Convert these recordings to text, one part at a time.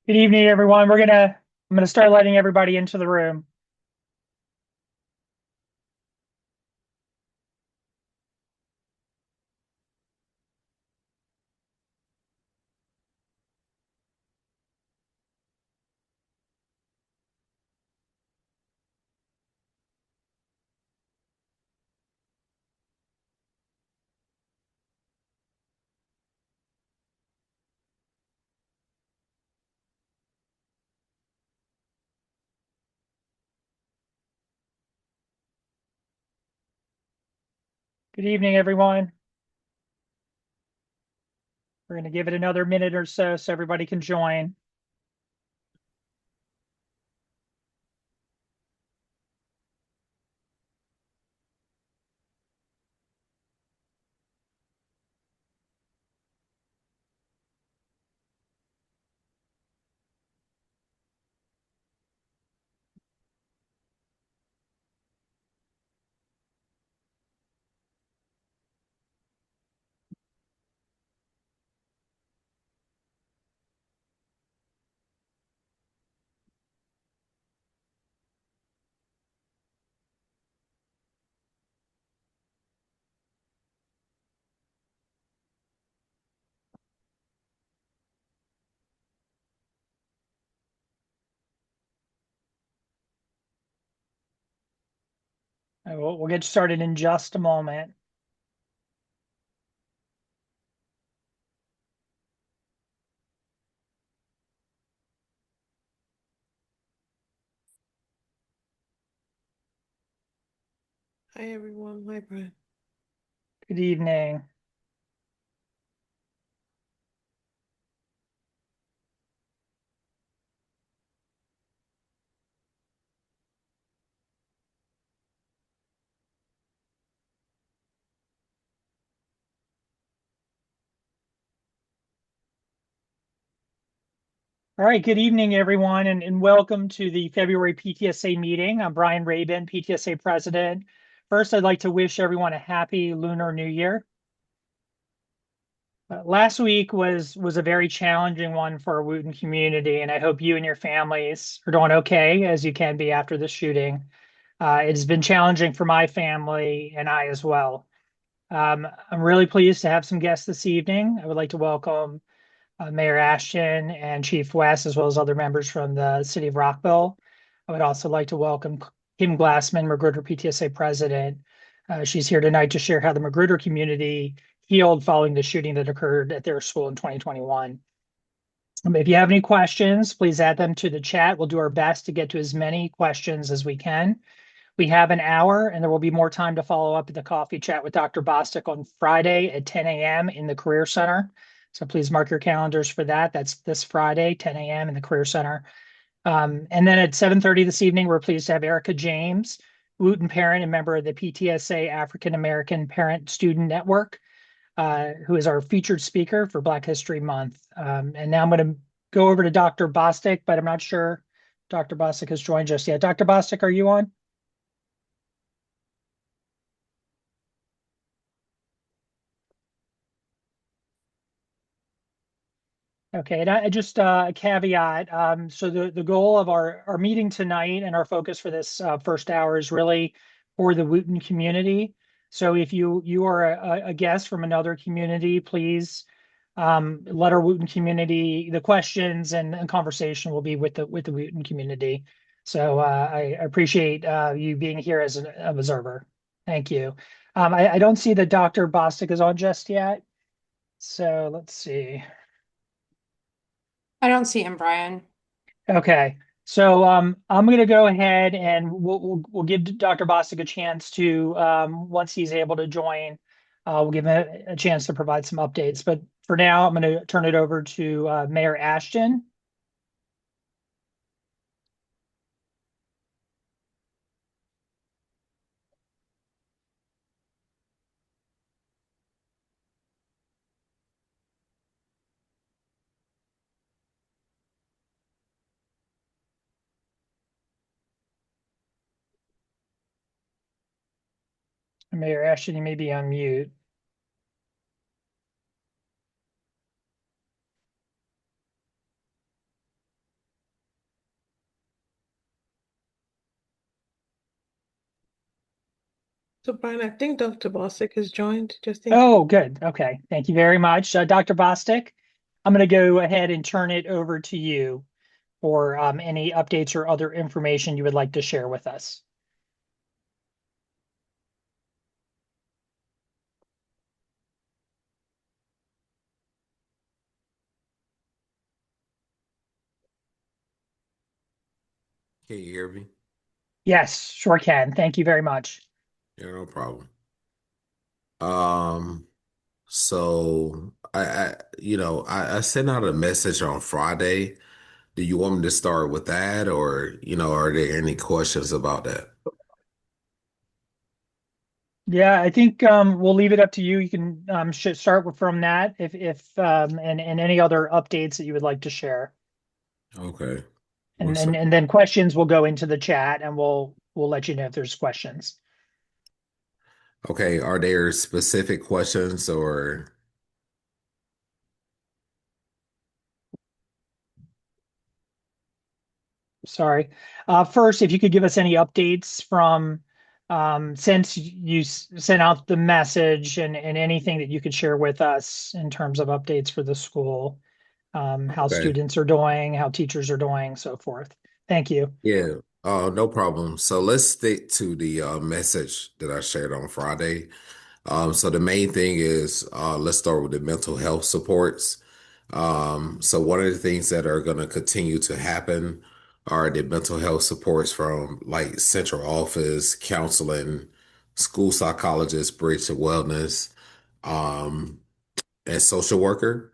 Good evening, everyone. I'm gonna start letting everybody into the room. Good evening, everyone. We're gonna give it another minute or so everybody can join. We'll get started in just a moment. Hi everyone, hi Brian. Good evening. All right, good evening, everyone, and welcome to the February PTSA meeting. I'm Brian Rabin, PTSA president. First, I'd like to wish everyone a happy Lunar New Year. Last week was a very challenging one for our Wooten community, and I hope you and your families are doing okay as you can be after the shooting. It has been challenging for my family and I as well. I'm really pleased to have some guests this evening. I would like to welcome Mayor Ashton and Chief West, as well as other members from the city of Rockville. I would also like to welcome Kim Glassman, Magruder PTSA president. She's here tonight to share how the Magruder community healed following the shooting that occurred at their school in 2021. If you have any questions, please add them to the chat. We'll do our best to get to as many questions as we can. We have an hour, and there will be more time to follow up at the coffee chat with Dr. Bostic on Friday at 10 a.m. in the Career Center. So please mark your calendars for that. That's this Friday, 10 a.m. in the Career Center. And then at 7:30 this evening, we're pleased to have Erica James, Wooten parent and member of the PTSA African American Parent Student Network, who is our featured speaker for Black History Month. And now I'm going to go over to Dr. Bostic, but I'm not sure Dr. Bostic has joined us yet. Dr. Bostic, are you on? Okay, and I just a caveat. So the goal of our meeting tonight and our focus for this first hour is really for the Wooten community. So if you are a guest from another community, please let our Wooten community, the questions and conversation will be with the Wooten community. So I appreciate you being here as an observer. Thank you. I don't see that Dr. Bostic is on just yet. So let's see. I don't see him, Brian. Okay, so I'm going to go ahead and we'll give Dr. Bostic a chance to once he's able to join, we'll give him a chance to provide some updates. But for now, I'm going to turn it over to Mayor Ashton. Mayor Ashton, you may be on mute. So Brian, I think Dr. Bosick has joined, just in case. Oh, good. Okay. Thank you very much. Dr. Bostic, I'm going to go ahead and turn it over to you for any updates or other information you would like to share with us. Can you hear me? Yes, sure can. Thank you very much. Yeah, no problem. Um, so I sent out a message on Friday. Do you want me to start with that, or are there any questions about that? Yeah, I think we'll leave it up to you. You can should start from that if and any other updates that you would like to share. Okay. And What's then up? and then questions will go into the chat and we'll let you know if there's questions. Okay, are there specific questions or Sorry. First, if you could give us any updates from since you sent out the message and anything that you could share with us in terms of updates for the school, how okay? students are doing, how teachers are doing, so forth. Thank you. Yeah, no problem. So let's stick to the message that I shared on Friday. So the main thing is let's start with the mental health supports. So one of the things that are going to continue to happen are the mental health supports from like central office, counseling, school psychologist, bridge to wellness, um, and social worker.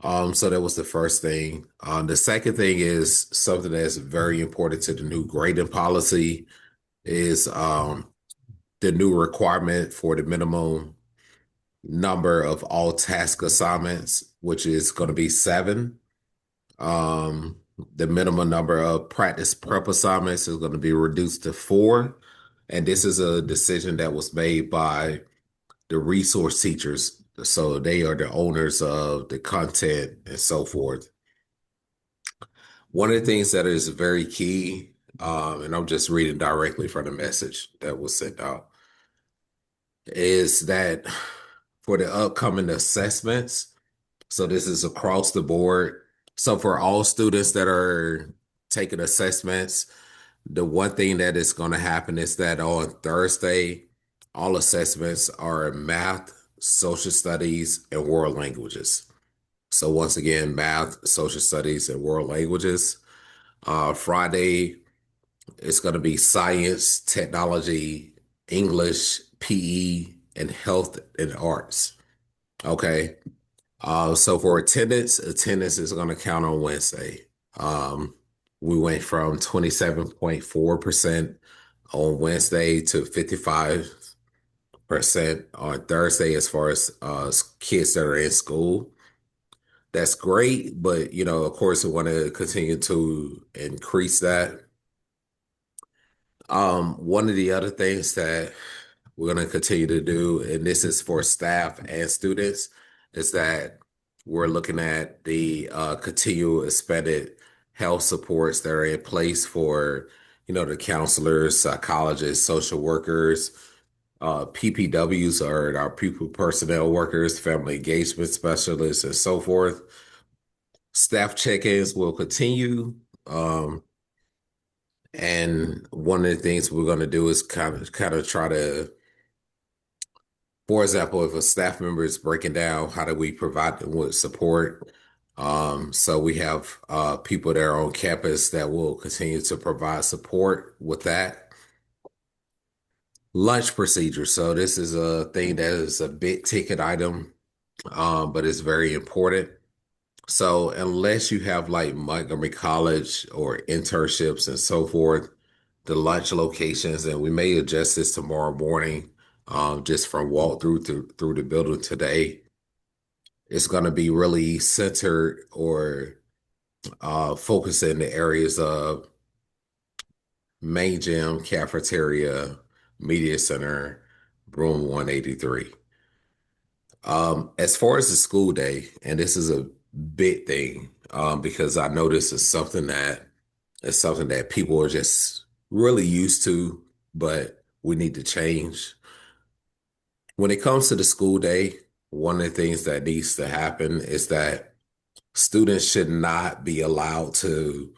So that was the first thing. The second thing is something that's very important to the new grading policy is the new requirement for the minimum number of all task assignments, which is going to be 7. Um, the minimum number of practice prep assignments is going to be reduced to 4. And this is a decision that was made by the resource teachers. So they are the owners of the content and so forth. One of the things that is very key, and I'm just reading directly from the message that was sent out, is that for the upcoming assessments, so this is across the board. So for all students that are taking assessments, the one thing that is going to happen is that on Thursday, all assessments are math, social studies, and world languages. So once again, math, social studies, and world languages. Friday, it's going to be science, technology, English, PE, and health and arts. Okay. So for attendance is going to count on Wednesday. Um, we went from 27.4% on Wednesday to 55% on Thursday as far as kids that are in school. That's great, but of course, we want to continue to increase that. One of the other things that we're going to continue to do, and this is for staff and students, is that we're looking at the continual expanded health supports that are in place for, the counselors, psychologists, social workers, PPWs are our people personnel workers, family engagement specialists, and so forth. Staff check-ins will continue. And one of the things we're going to do is kind of try to, for example, if a staff member is breaking down, how do we provide them with support? So we have people that are on campus that will continue to provide support with that. Lunch procedure. So this is a thing that is a big ticket item, but it's very important. So unless you have like Montgomery College or internships and so forth, the lunch locations, and we may adjust this tomorrow morning, just from walk through the building today. It's going to be really centered or focused in the areas of main gym, cafeteria, media center, room 183. As far as the school day, and this is a big thing, because I know this is something that people are just really used to, but we need to change. When it comes to the school day, one of the things that needs to happen is that students should not be allowed to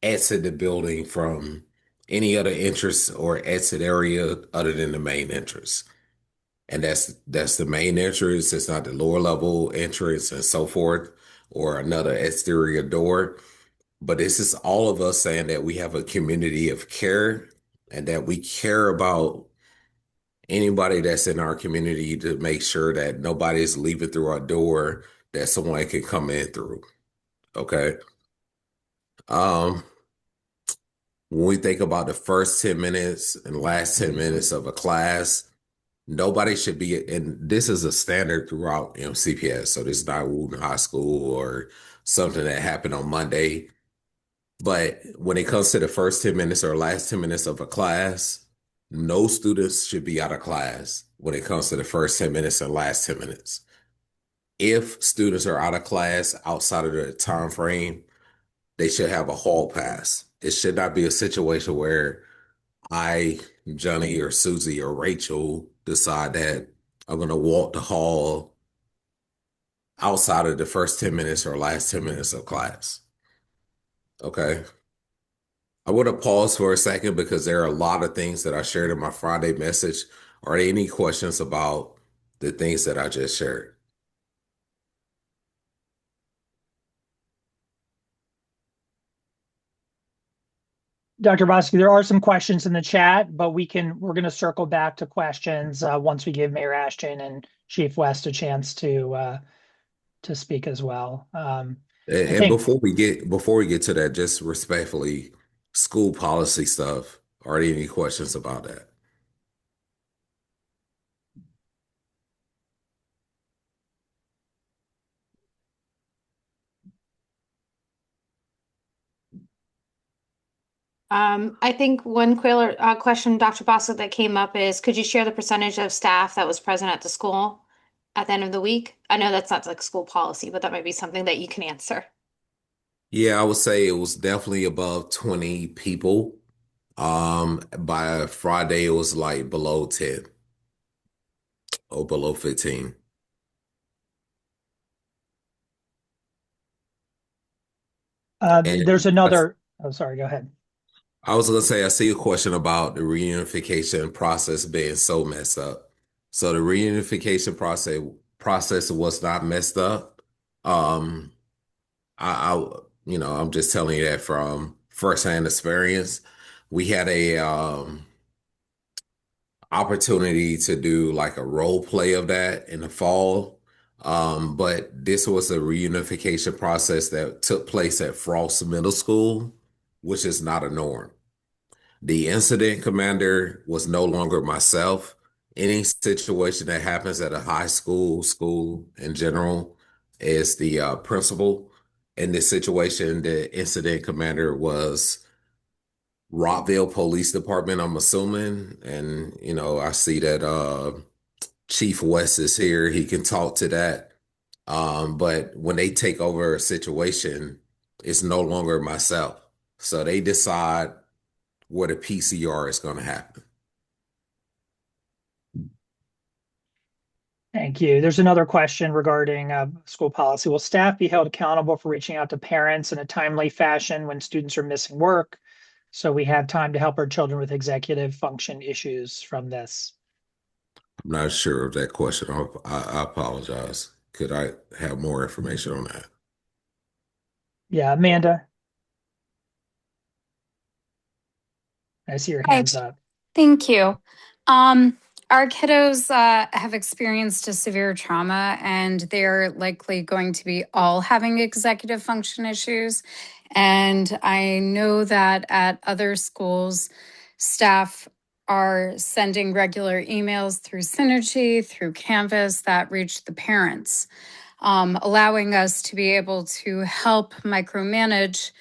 exit the building from any other entrance or exit area other than the main entrance. And that's the main entrance. It's not the lower level entrance and so forth, or another exterior door. But this is all of us saying that we have a community of care and that we care about anybody that's in our community to make sure that nobody's leaving through our door that someone can come in through. Okay. Um, when we think about the first 10 minutes and last 10 minutes of a class, nobody should be, and this is a standard throughout MCPS. So this is not Wooten High School or something that happened on Monday. But when it comes to the first 10 minutes or last 10 minutes of a class, no students should be out of class when it comes to the first 10 minutes and last 10 minutes. If students are out of class outside of the time frame, they should have a hall pass. It should not be a situation where I, Johnny, or Susie, or Rachel decide that I'm going to walk the hall outside of the first 10 minutes or last 10 minutes of class. Okay. I want to pause for a second because there are a lot of things that I shared in my Friday message. Are there any questions about the things that I just shared? Dr. Bosky, there are some questions in the chat, but we're going to circle back to questions once we give Mayor Ashton and Chief West a chance to speak as well. And before we get to that, just respectfully, school policy stuff. Are there any questions about that? I think one question, Dr. Bostic, that came up is, could you share the percentage of staff that was present at the school at the end of the week? I know that's not like school policy, but that might be something that you can answer. Yeah, I would say it was definitely above 20 people. By Friday, it was like below 10 or below 15. There's And another, oh, sorry, go ahead. I was gonna say, I see a question about the reunification process being so messed up. So the reunification process was not messed up. Um, I'm just telling you that from firsthand experience. We had a opportunity to do like a role play of that in the fall. But this was a reunification process that took place at Frost Middle School, which is not a norm. The incident commander was no longer myself. Any situation that happens at a high school in general, is the principal. In this situation, the incident commander was Rockville Police Department, I'm assuming. And, I see that Chief West is here. He can talk to that. But when they take over a situation, it's no longer myself. So they decide where the PCR is going to happen. Thank you. There's another question regarding school policy. Will staff be held accountable for reaching out to parents in a timely fashion when students are missing work, so we have time to help our children with executive function issues from this? I'm not sure of that question. I apologize. Could I have more information on that? Yeah, Amanda, I see your hands up. Thank you. Our kiddos have experienced a severe trauma, and they're likely going to be all having executive function issues. And I know that at other schools, staff are sending regular emails through Synergy, through Canvas that reach the parents, allowing us to be able to help micromanage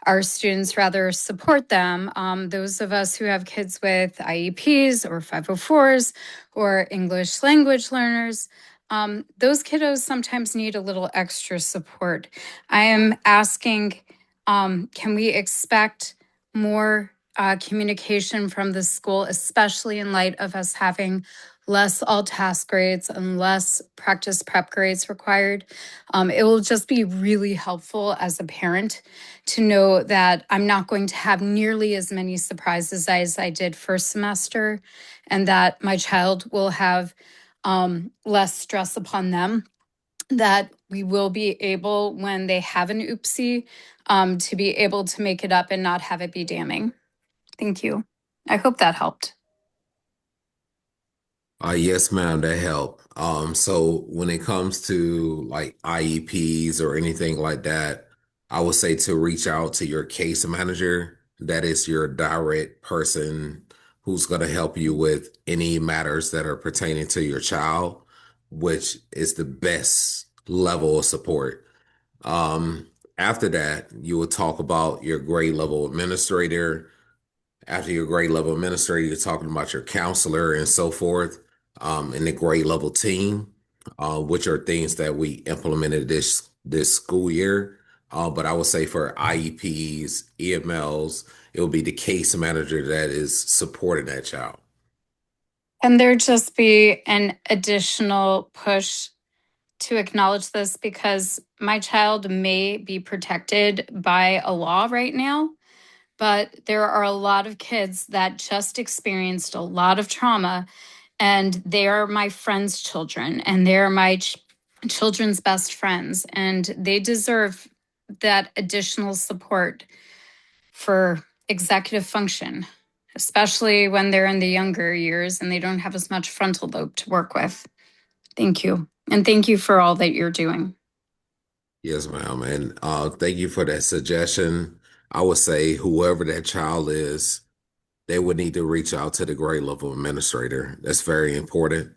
our students, rather support them. Those of us who have kids with IEPs or 504s or English language learners, those kiddos sometimes need a little extra support. I am asking, can we expect more communication from the school, especially in light of us having less all task grades and less practice prep grades required. It will just be really helpful as a parent to know that I'm not going to have nearly as many surprises as I did first semester, and that my child will have less stress upon them, that we will be able, when they have an oopsie, to be able to make it up and not have it be damning. Thank you. I hope that helped. Yes, ma'am, that helped. So when it comes to like IEPs or anything like that, I would say to reach out to your case manager. That is your direct person who's going to help you with any matters that are pertaining to your child, which is the best level of support. After that, you will talk about your grade level administrator. After your grade level administrator, you're talking about your counselor and so forth, and the grade level team, which are things that we implemented this school year. But I would say for IEPs, EMLs, it will be the case manager that is supporting that child. And there just be an additional push to acknowledge this, because my child may be protected by a law right now, but there are a lot of kids that just experienced a lot of trauma, and they are my friends' children, and they're my children's best friends, and they deserve that additional support for executive function, especially when they're in the younger years and they don't have as much frontal lobe to work with. Thank you. And thank you for all that you're doing. Yes, ma'am. And thank you for that suggestion. I would say whoever that child is, they would need to reach out to the grade level administrator. That's very important.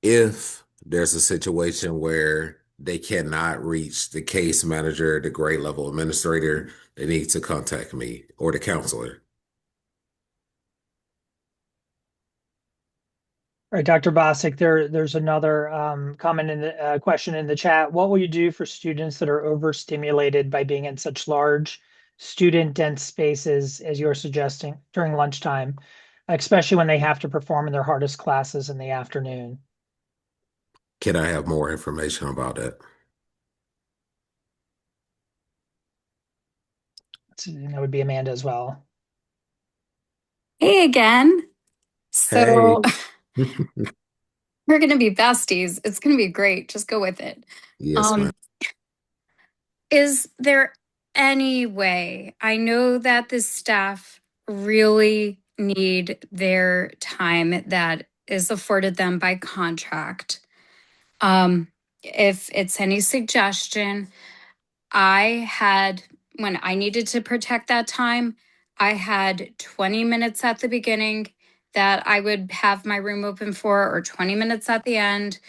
If there's a situation where they cannot reach the case manager, the grade level administrator, they need to contact me or the counselor. All right, Dr. Bosick, there's another comment in the question in the chat. What will you do for students that are overstimulated by being in such large student dense spaces as you're suggesting during lunchtime, especially when they have to perform in their hardest classes in the afternoon? Can I have more information about that? That would be Amanda as well. Hey again. Hey. So we're going to be besties. It's going to be great. Just go with it. Yes, ma'am. Is there any way? I know that the staff really need their time that is afforded them by contract. If it's any suggestion, when I needed to protect that time, I had 20 minutes at the beginning that I would have my room open for, or 20 minutes at the end.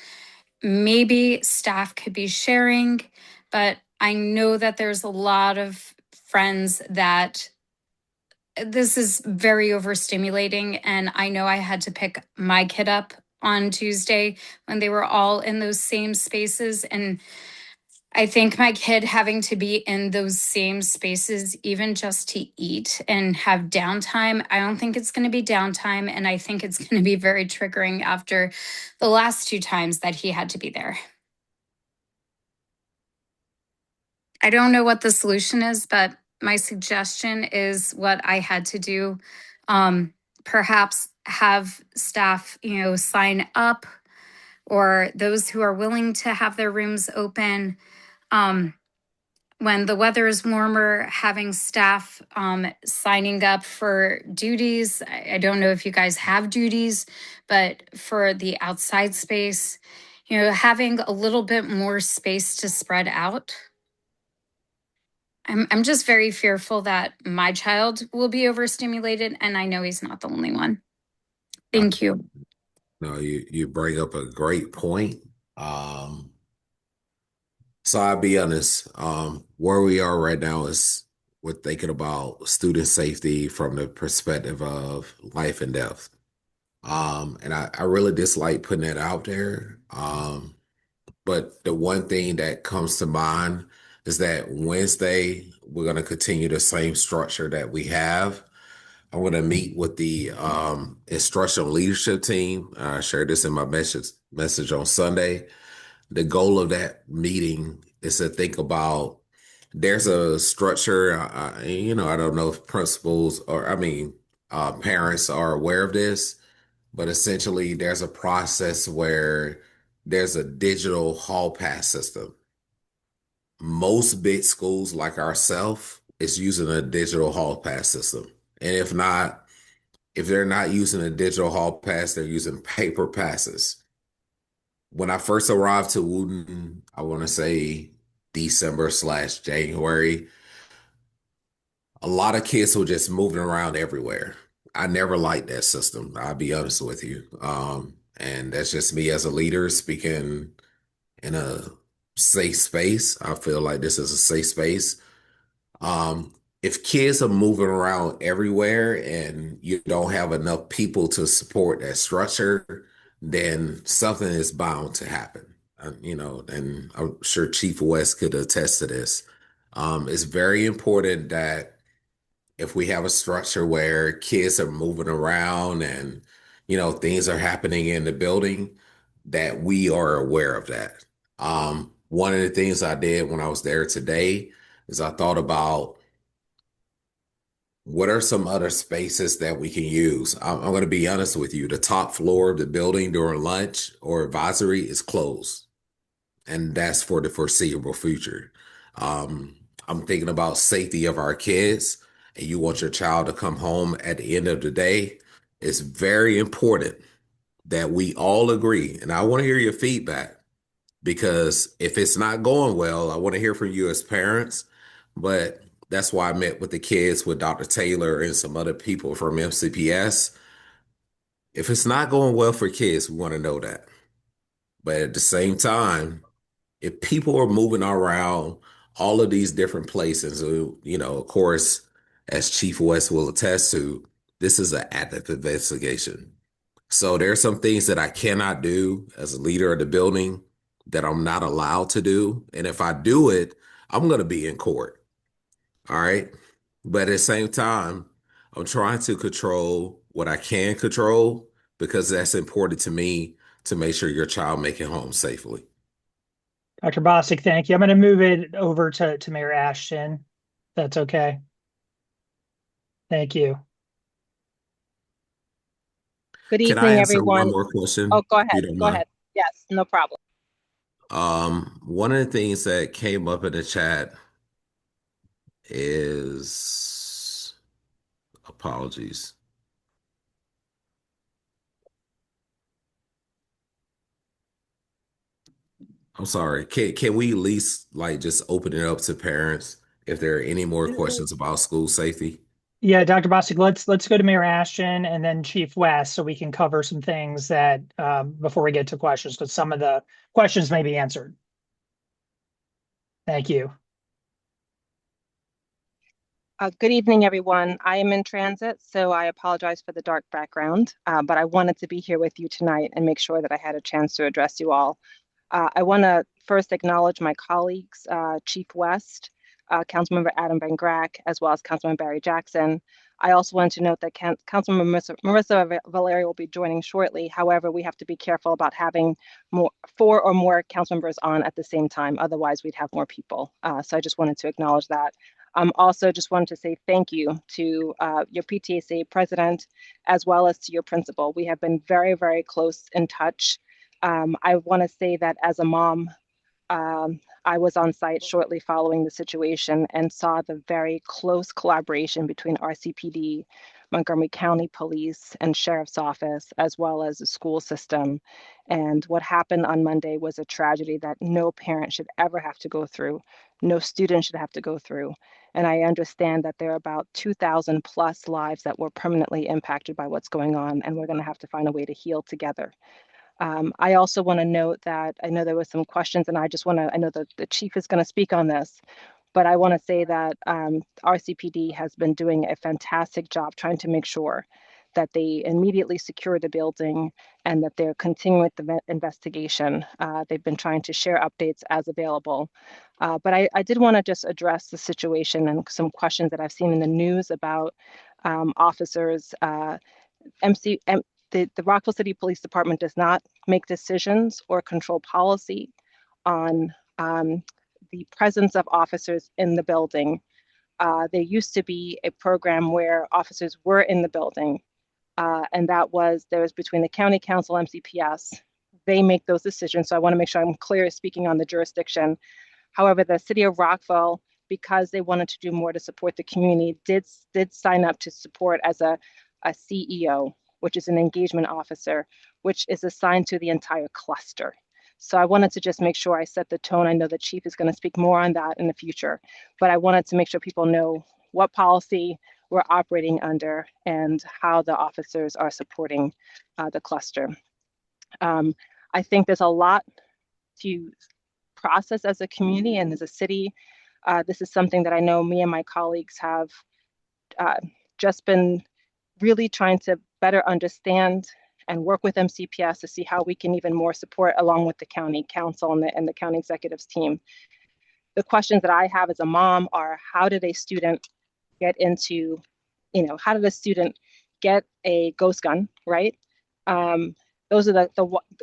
Maybe staff could be sharing, but I know that there's a lot of friends that this is very overstimulating. And I know I had to pick my kid up on Tuesday when they were all in those same spaces. And I think my kid having to be in those same spaces, even just to eat and have downtime, I don't think it's going to be downtime. And I think it's going to be very triggering after the last 2 times that he had to be there. I don't know what the solution is, but my suggestion is what I had to do. Perhaps have staff, sign up, or those who are willing to have their rooms open. When the weather is warmer, having staff signing up for duties. I don't know if you guys have duties, but for the outside space, having a little bit more space to spread out. I'm just very fearful that my child will be overstimulated, and I know he's not the only one. Thank you. No, you bring up a great point. So I'll be honest, where we are right now is we're thinking about student safety from the perspective of life and death. And I really dislike putting that out there. But the one thing that comes to mind is that Wednesday, we're going to continue the same structure that we have. I'm going to meet with the instructional leadership team. I shared this in my message on Sunday. The goal of that meeting is to think about there's a structure. I don't know if principals or parents are aware of this, but essentially there's a process where there's a digital hall pass system. Most big schools like ourselves is using a digital hall pass system. And if they're not using a digital hall pass, they're using paper passes. When I first arrived to Wooten, I want to say December/January, a lot of kids were just moving around everywhere. I never liked that system, I'll be honest with you. And that's just me as a leader speaking in a safe space. I feel like this is a safe space. If kids are moving around everywhere and you don't have enough people to support that structure, then something is bound to happen. And I'm sure Chief West could attest to this. It's very important that if we have a structure where kids are moving around and, things are happening in the building, that we are aware of that. One of the things I did when I was there today is I thought about what are some other spaces that we can use. I'm going to be honest with you. The top floor of the building during lunch or advisory is closed, and that's for the foreseeable future. I'm thinking about safety of our kids, and you want your child to come home at the end of the day. It's very important that we all agree, and I want to hear your feedback because if it's not going well, I want to hear from you as parents. But that's why I met with the kids with Dr. Taylor and some other people from MCPS. If it's not going well for kids, we want to know that. But at the same time, if people are moving around all of these different places, of course, as Chief West will attest to, this is an active investigation. So there are some things that I cannot do as a leader of the building that I'm not allowed to do. And if I do it, I'm going to be in court. All right. But at the same time, I'm trying to control what I can control because that's important to me to make sure your child make it home safely. Dr. Bosick, thank you. I'm going to move it over to Mayor Ashton. That's okay. Thank you. Good Can I evening, answer one everyone. more question? Oh, go if you ahead. don't Go mind? ahead. Yes, no problem. One of the things that came up in the chat is apologies. I'm sorry. Can we at least just open it up to parents if there are any more questions about school safety? Yeah, Dr. Bosick, let's go to Mayor Ashton and then Chief West so we can cover some things that before we get to questions, because some of the questions may be answered. Thank you. Good evening, everyone. I am in transit, so I apologize for the dark background, but I wanted to be here with you tonight and make sure that I had a chance to address you all. I want to first acknowledge my colleagues, Chief West, Councilmember Adam Van Grack, as well as Councilmember Barry Jackson. I also want to note that Councilmember Marissa Valerio will be joining shortly. However, we have to be careful about having 4 or more council members on at the same time. Otherwise, we'd have more people. So I just wanted to acknowledge that. Also just wanted to say thank you to your PTSA president, as well as to your principal. We have been very, very close in touch. I want to say that as a mom, I was on site shortly following the situation and saw the very close collaboration between RCPD, Montgomery County Police, and Sheriff's Office, as well as the school system. And what happened on Monday was a tragedy that no parent should ever have to go through. No student should have to go through. And I understand that there are about 2,000 plus lives that were permanently impacted by what's going on, and we're going to have to find a way to heal together. I also want to note that I know there were some questions, and I know that the chief is going to speak on this, but I want to say that RCPD has been doing a fantastic job trying to make sure that they immediately secure the building and that they're continuing with the investigation. They've been trying to share updates as available. But I did want to just address the situation and some questions that I've seen in the news about officers. The Rockville City Police Department does not make decisions or control policy on the presence of officers in the building. There used to be a program where officers were in the building, and there was between the county council, MCPS. They make those decisions. So I want to make sure I'm clear speaking on the jurisdiction. However, the city of Rockville, because they wanted to do more to support the community, did sign up to support as a CEO, which is an engagement officer, which is assigned to the entire cluster. So I wanted to just make sure I set the tone. I know the chief is going to speak more on that in the future, but I wanted to make sure people know what policy we're operating under and how the officers are supporting the cluster. I think there's a lot to process as a community and as a city. This is something that I know me and my colleagues have just been really trying to better understand and work with MCPS to see how we can even more support along with the county council and the county executives team. The questions that I have as a mom are, how did a student get into, how did a student get a ghost gun, right? Those are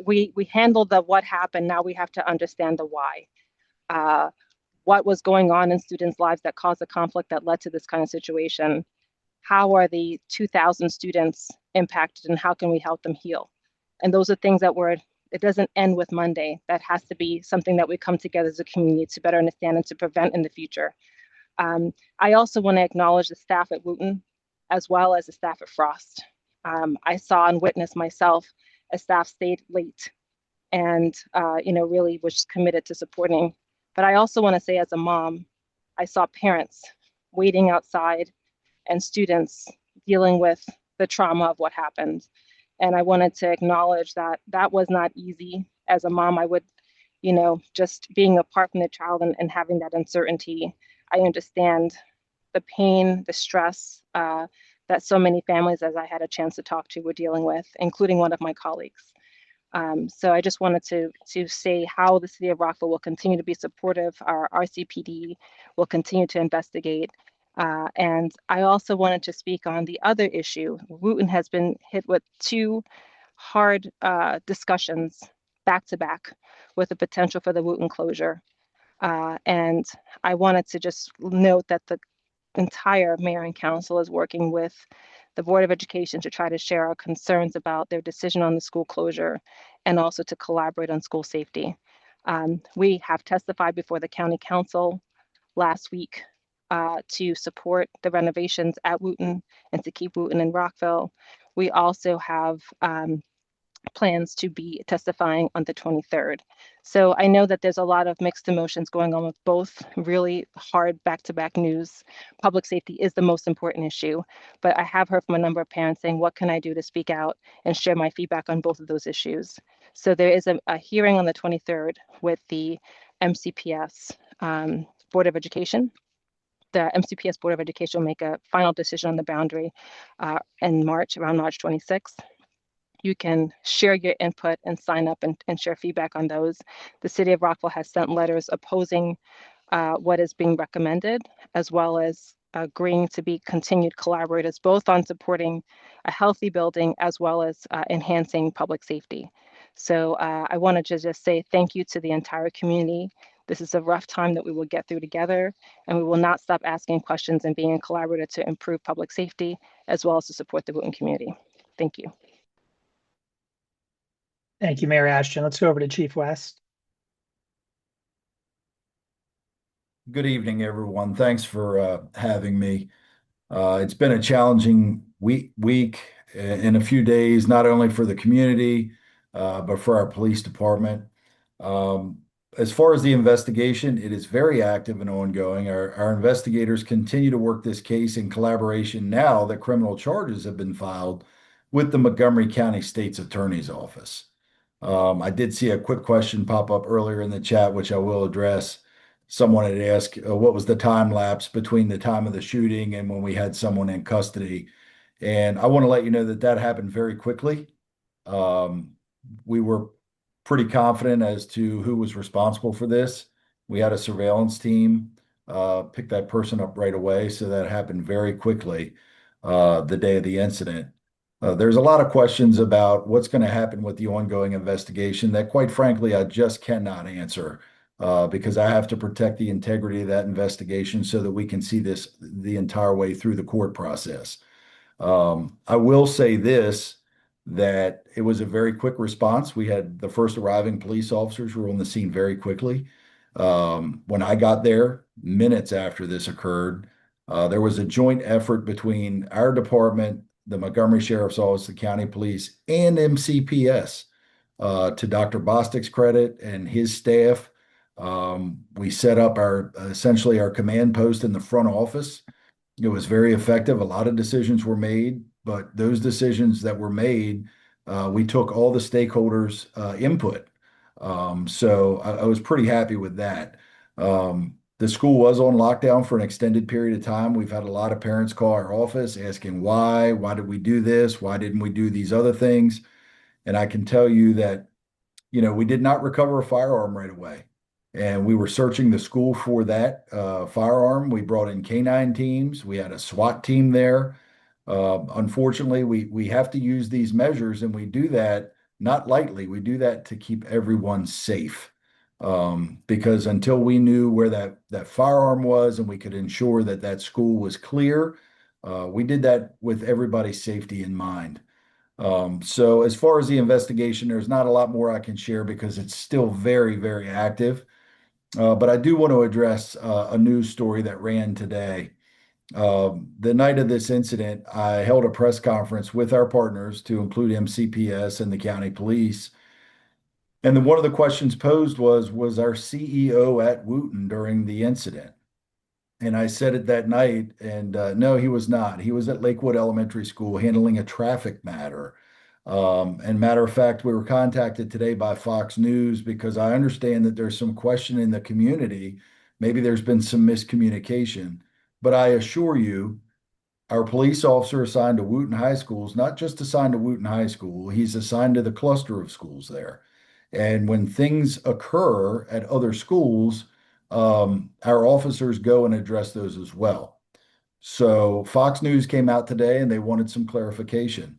we handled the what happened. Now we have to understand the why. What was going on in students' lives that caused the conflict that led to this kind of situation? How are the 2,000 students impacted and how can we help them heal? And those are things that it doesn't end with Monday. That has to be something that we come together as a community to better understand and to prevent in the future. I also want to acknowledge the staff at Wooten as well as the staff at Frost. I saw and witnessed myself as staff stayed late and really was committed to supporting. But I also want to say as a mom, I saw parents waiting outside and students dealing with the trauma of what happened. And I wanted to acknowledge that that was not easy. As a mom, I would, just being apart from the child and having that uncertainty, I understand the pain, the stress that so many families, as I had a chance to talk to, were dealing with, including one of my colleagues. So I just wanted to say how the city of Rockville will continue to be supportive. Our RCPD will continue to investigate. And I also wanted to speak on the other issue. Wooten has been hit with two hard discussions back to back with the potential for the Wooten closure. And I wanted to just note that the entire mayor and council is working with the Board of Education to try to share our concerns about their decision on the school closure and also to collaborate on school safety. We have testified before the county council last week to support the renovations at Wooten and to keep Wooten in Rockville. We also have plans to be testifying on the 23rd. So I know that there's a lot of mixed emotions going on with both really hard back-to-back news. Public safety is the most important issue, but I have heard from a number of parents saying, what can I do to speak out and share my feedback on both of those issues? So there is a hearing on the 23rd with the MCPS Board of Education. The MCPS Board of Education will make a final decision on the boundary in March, around March 26th. You can share your input and sign up and share feedback on those. The city of Rockville has sent letters opposing what is being recommended, as well as agreeing to be continued collaborators, both on supporting a healthy building as well as enhancing public safety. So I wanted to just say thank you to the entire community. This is a rough time that we will get through together, and we will not stop asking questions and being a collaborator to improve public safety, as well as to support the Wooten community. Thank you. Thank you, Mayor Ashton. Let's go over to Chief West. Good evening, everyone. Thanks for having me. It's been a challenging week in a few days, not only for the community, but for our police department. As far as the investigation, it is very active and ongoing. Our investigators continue to work this case in collaboration now that criminal charges have been filed with the Montgomery County State's Attorney's Office. I did see a quick question pop up earlier in the chat, which I will address. Someone had asked, what was the time lapse between the time of the shooting and when we had someone in custody? And I want to let you know that that happened very quickly. We were pretty confident as to who was responsible for this. We had a surveillance team pick that person up right away, so that happened very quickly. the day of the incident. There's a lot of questions about what's going to happen with the ongoing investigation that, quite frankly, I just cannot answer because I have to protect the integrity of that investigation so that we can see this the entire way through the court process. I will say this, that it was a very quick response. We had the first arriving police officers were on the scene very quickly. When I got there, minutes after this occurred, there was a joint effort between our department, the Montgomery Sheriff's Office, the county police, and MCPS. To Dr. Bostic's credit and his staff, we set up our essentially our command post in the front office. It was very effective. A lot of decisions were made, but those decisions that were made, we took all the stakeholders' input. So I was pretty happy with that. The school was on lockdown for an extended period of time. We've had a lot of parents call our office asking why did we do this? Why didn't we do these other things? And I can tell you that we did not recover a firearm right away. And we were searching the school for that firearm. We brought in canine teams. We had a SWAT team there. Unfortunately, we have to use these measures, and we do that not lightly. We do that to keep everyone safe. Because until we knew where that firearm was and we could ensure that that school was clear, we did that with everybody's safety in mind. So as far as the investigation, there's not a lot more I can share because it's still very, very active. But I do want to address a news story that ran today. The night of this incident, I held a press conference with our partners to include MCPS and the county police. And then one of the questions posed was our CEO at Wooten during the incident? And I said it that night, and no, he was not. He was at Lakewood Elementary School handling a traffic matter. And matter of fact, we were contacted today by Fox News because I understand that there's some question in the community. Maybe there's been some miscommunication, but I assure you, our police officer assigned to Wooten High School is not just assigned to Wooten High School, he's assigned to the cluster of schools there. And when things occur at other schools, our officers go and address those as well. So Fox News came out today and they wanted some clarification.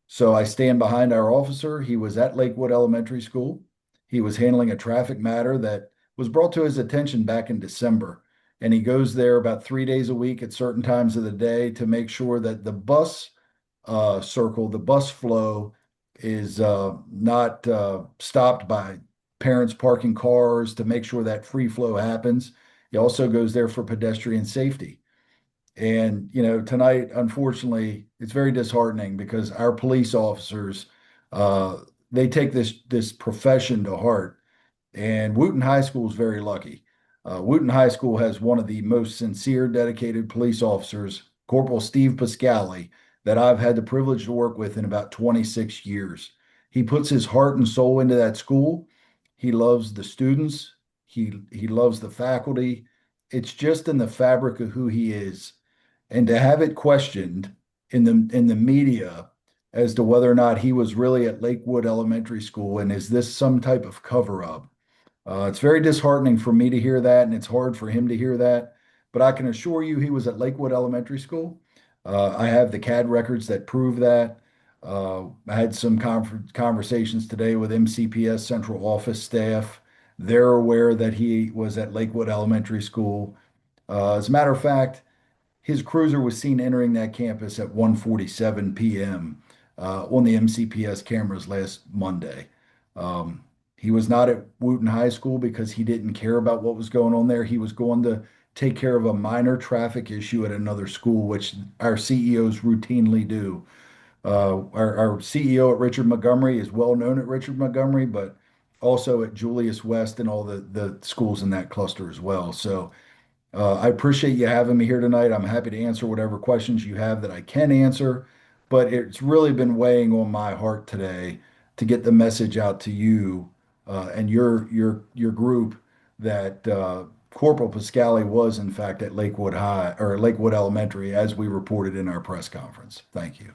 So I stand behind our officer. He was at Lakewood Elementary School. He was handling a traffic matter that was brought to his attention back in December. And he goes there about 3 days a week at certain times of the day to make sure that the bus circle, the bus flow is not stopped by parents parking cars to make sure that free flow happens. He also goes there for pedestrian safety. And, tonight, unfortunately, it's very disheartening because our police officers, they take this profession to heart. And Wooten High School is very lucky. Wooten High School has one of the most sincere, dedicated police officers, Corporal Steve Pascali, that I've had the privilege to work with in about 26 years. He puts his heart and soul into that school. He loves the students. He loves the faculty. It's just in the fabric of who he is. And to have it questioned in the media as to whether or not he was really at Lakewood Elementary School and is this some type of cover up? It's very disheartening for me to hear that, and it's hard for him to hear that. But I can assure you he was at Lakewood Elementary School. I have the CAD records that prove that. I had some conversations today with MCPS Central Office staff. They're aware that he was at Lakewood Elementary School. As a matter of fact, his cruiser was seen entering that campus at 1:47 p.m. On the MCPS cameras last Monday. He was not at Wooten High School because he didn't care about what was going on there. He was going to take care of a minor traffic issue at another school, which our CEOs routinely do. Our CEO at Richard Montgomery is well known at Richard Montgomery, but also at Julius West and all the schools in that cluster as well. So I appreciate you having me here tonight. I'm happy to answer whatever questions you have that I can answer, but it's really been weighing on my heart today to get the message out to you and your group that Corporal Pascali was in fact at Lakewood High or Lakewood Elementary, as we reported in our press conference. Thank you.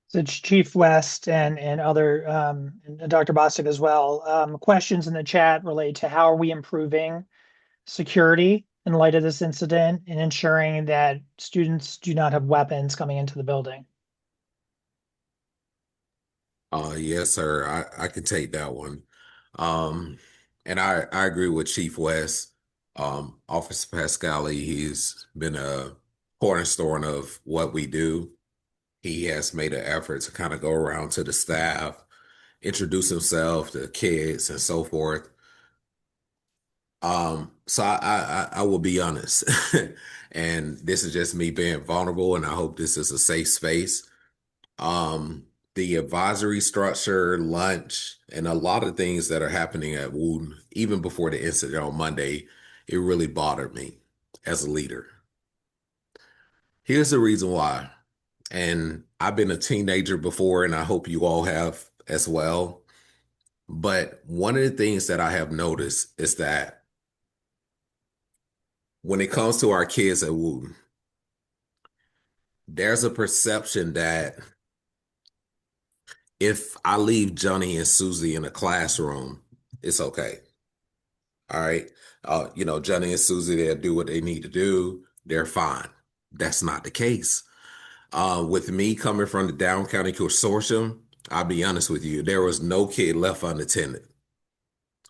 So Chief West and other and Dr. Bostic as well. Questions in the chat relate to how are we improving security in light of this incident and ensuring that students do not have weapons coming into the building? Yes, sir. I can take that one. Um, and I agree with Chief West. Officer Pascali, he's been a cornerstone of what we do. He has made an effort to kind of go around to the staff, introduce himself to kids and so forth. So I will be honest, and this is just me being vulnerable, and I hope this is a safe space. The advisory structure, lunch, and a lot of things that are happening at Wooten, even before the incident on Monday, it really bothered me as a leader. Here's the reason why. And I've been a teenager before, and I hope you all have as well. But one of the things that I have noticed is that when it comes to our kids at Wooten, there's a perception that if I leave Johnny and Susie in a classroom, it's okay. All right. Johnny and Susie, they'll do what they need to do. They're fine. That's not the case. With me coming from the Down County Consortium, I'll be honest with you, there was no kid left unattended.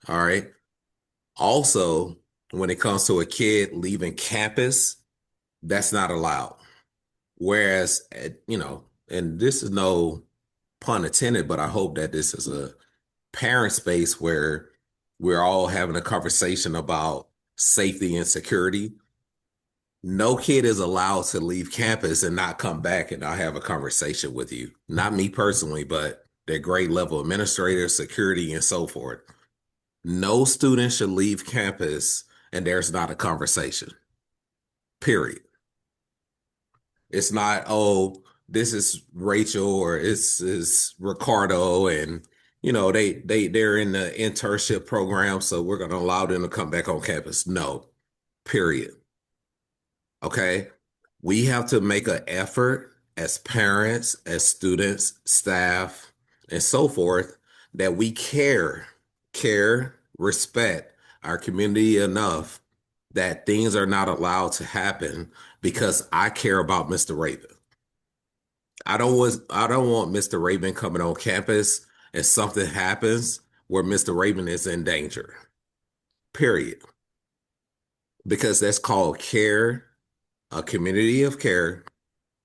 All right. Also, when it comes to a kid leaving campus, that's not allowed. Whereas, and this is no pun intended, but I hope that this is a parent space where we're all having a conversation about safety and security. No kid is allowed to leave campus and not come back and not have a conversation with you. Not me personally, but their grade level administrators, security, and so forth. No student should leave campus and there's not a conversation. Period. It's not, oh, this is Rachel or this is Ricardo and they're in the internship program, so we're gonna allow them to come back on campus. No, period. Okay. We have to make an effort as parents, as students, staff, and so forth, that we respect our community enough that things are not allowed to happen because I care about Mr. Raven. I don't want Mr. Raven coming on campus and something happens where Mr. Raven is in danger. Period. Because that's called care, a community of care,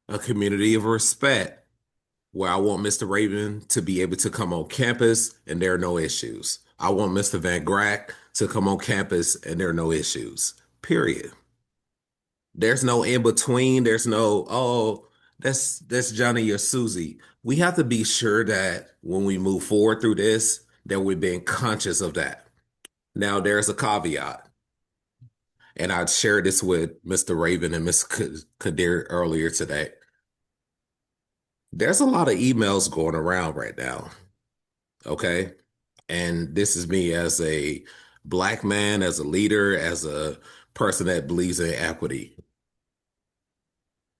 a community of respect, where I want Mr. Raven to be able to come on campus and there are no issues. I want Mr. Van Grack to come on campus and there are no issues. Period. There's no in between. There's no, oh, that's Johnny or Susie. We have to be sure that when we move forward through this, that we're being conscious of that. Now, there's a caveat, and I shared this with Mr. Raven and Ms. Kadir earlier today. There's a lot of emails going around right now, okay? And this is me as a Black man, as a leader, as a person that believes in equity.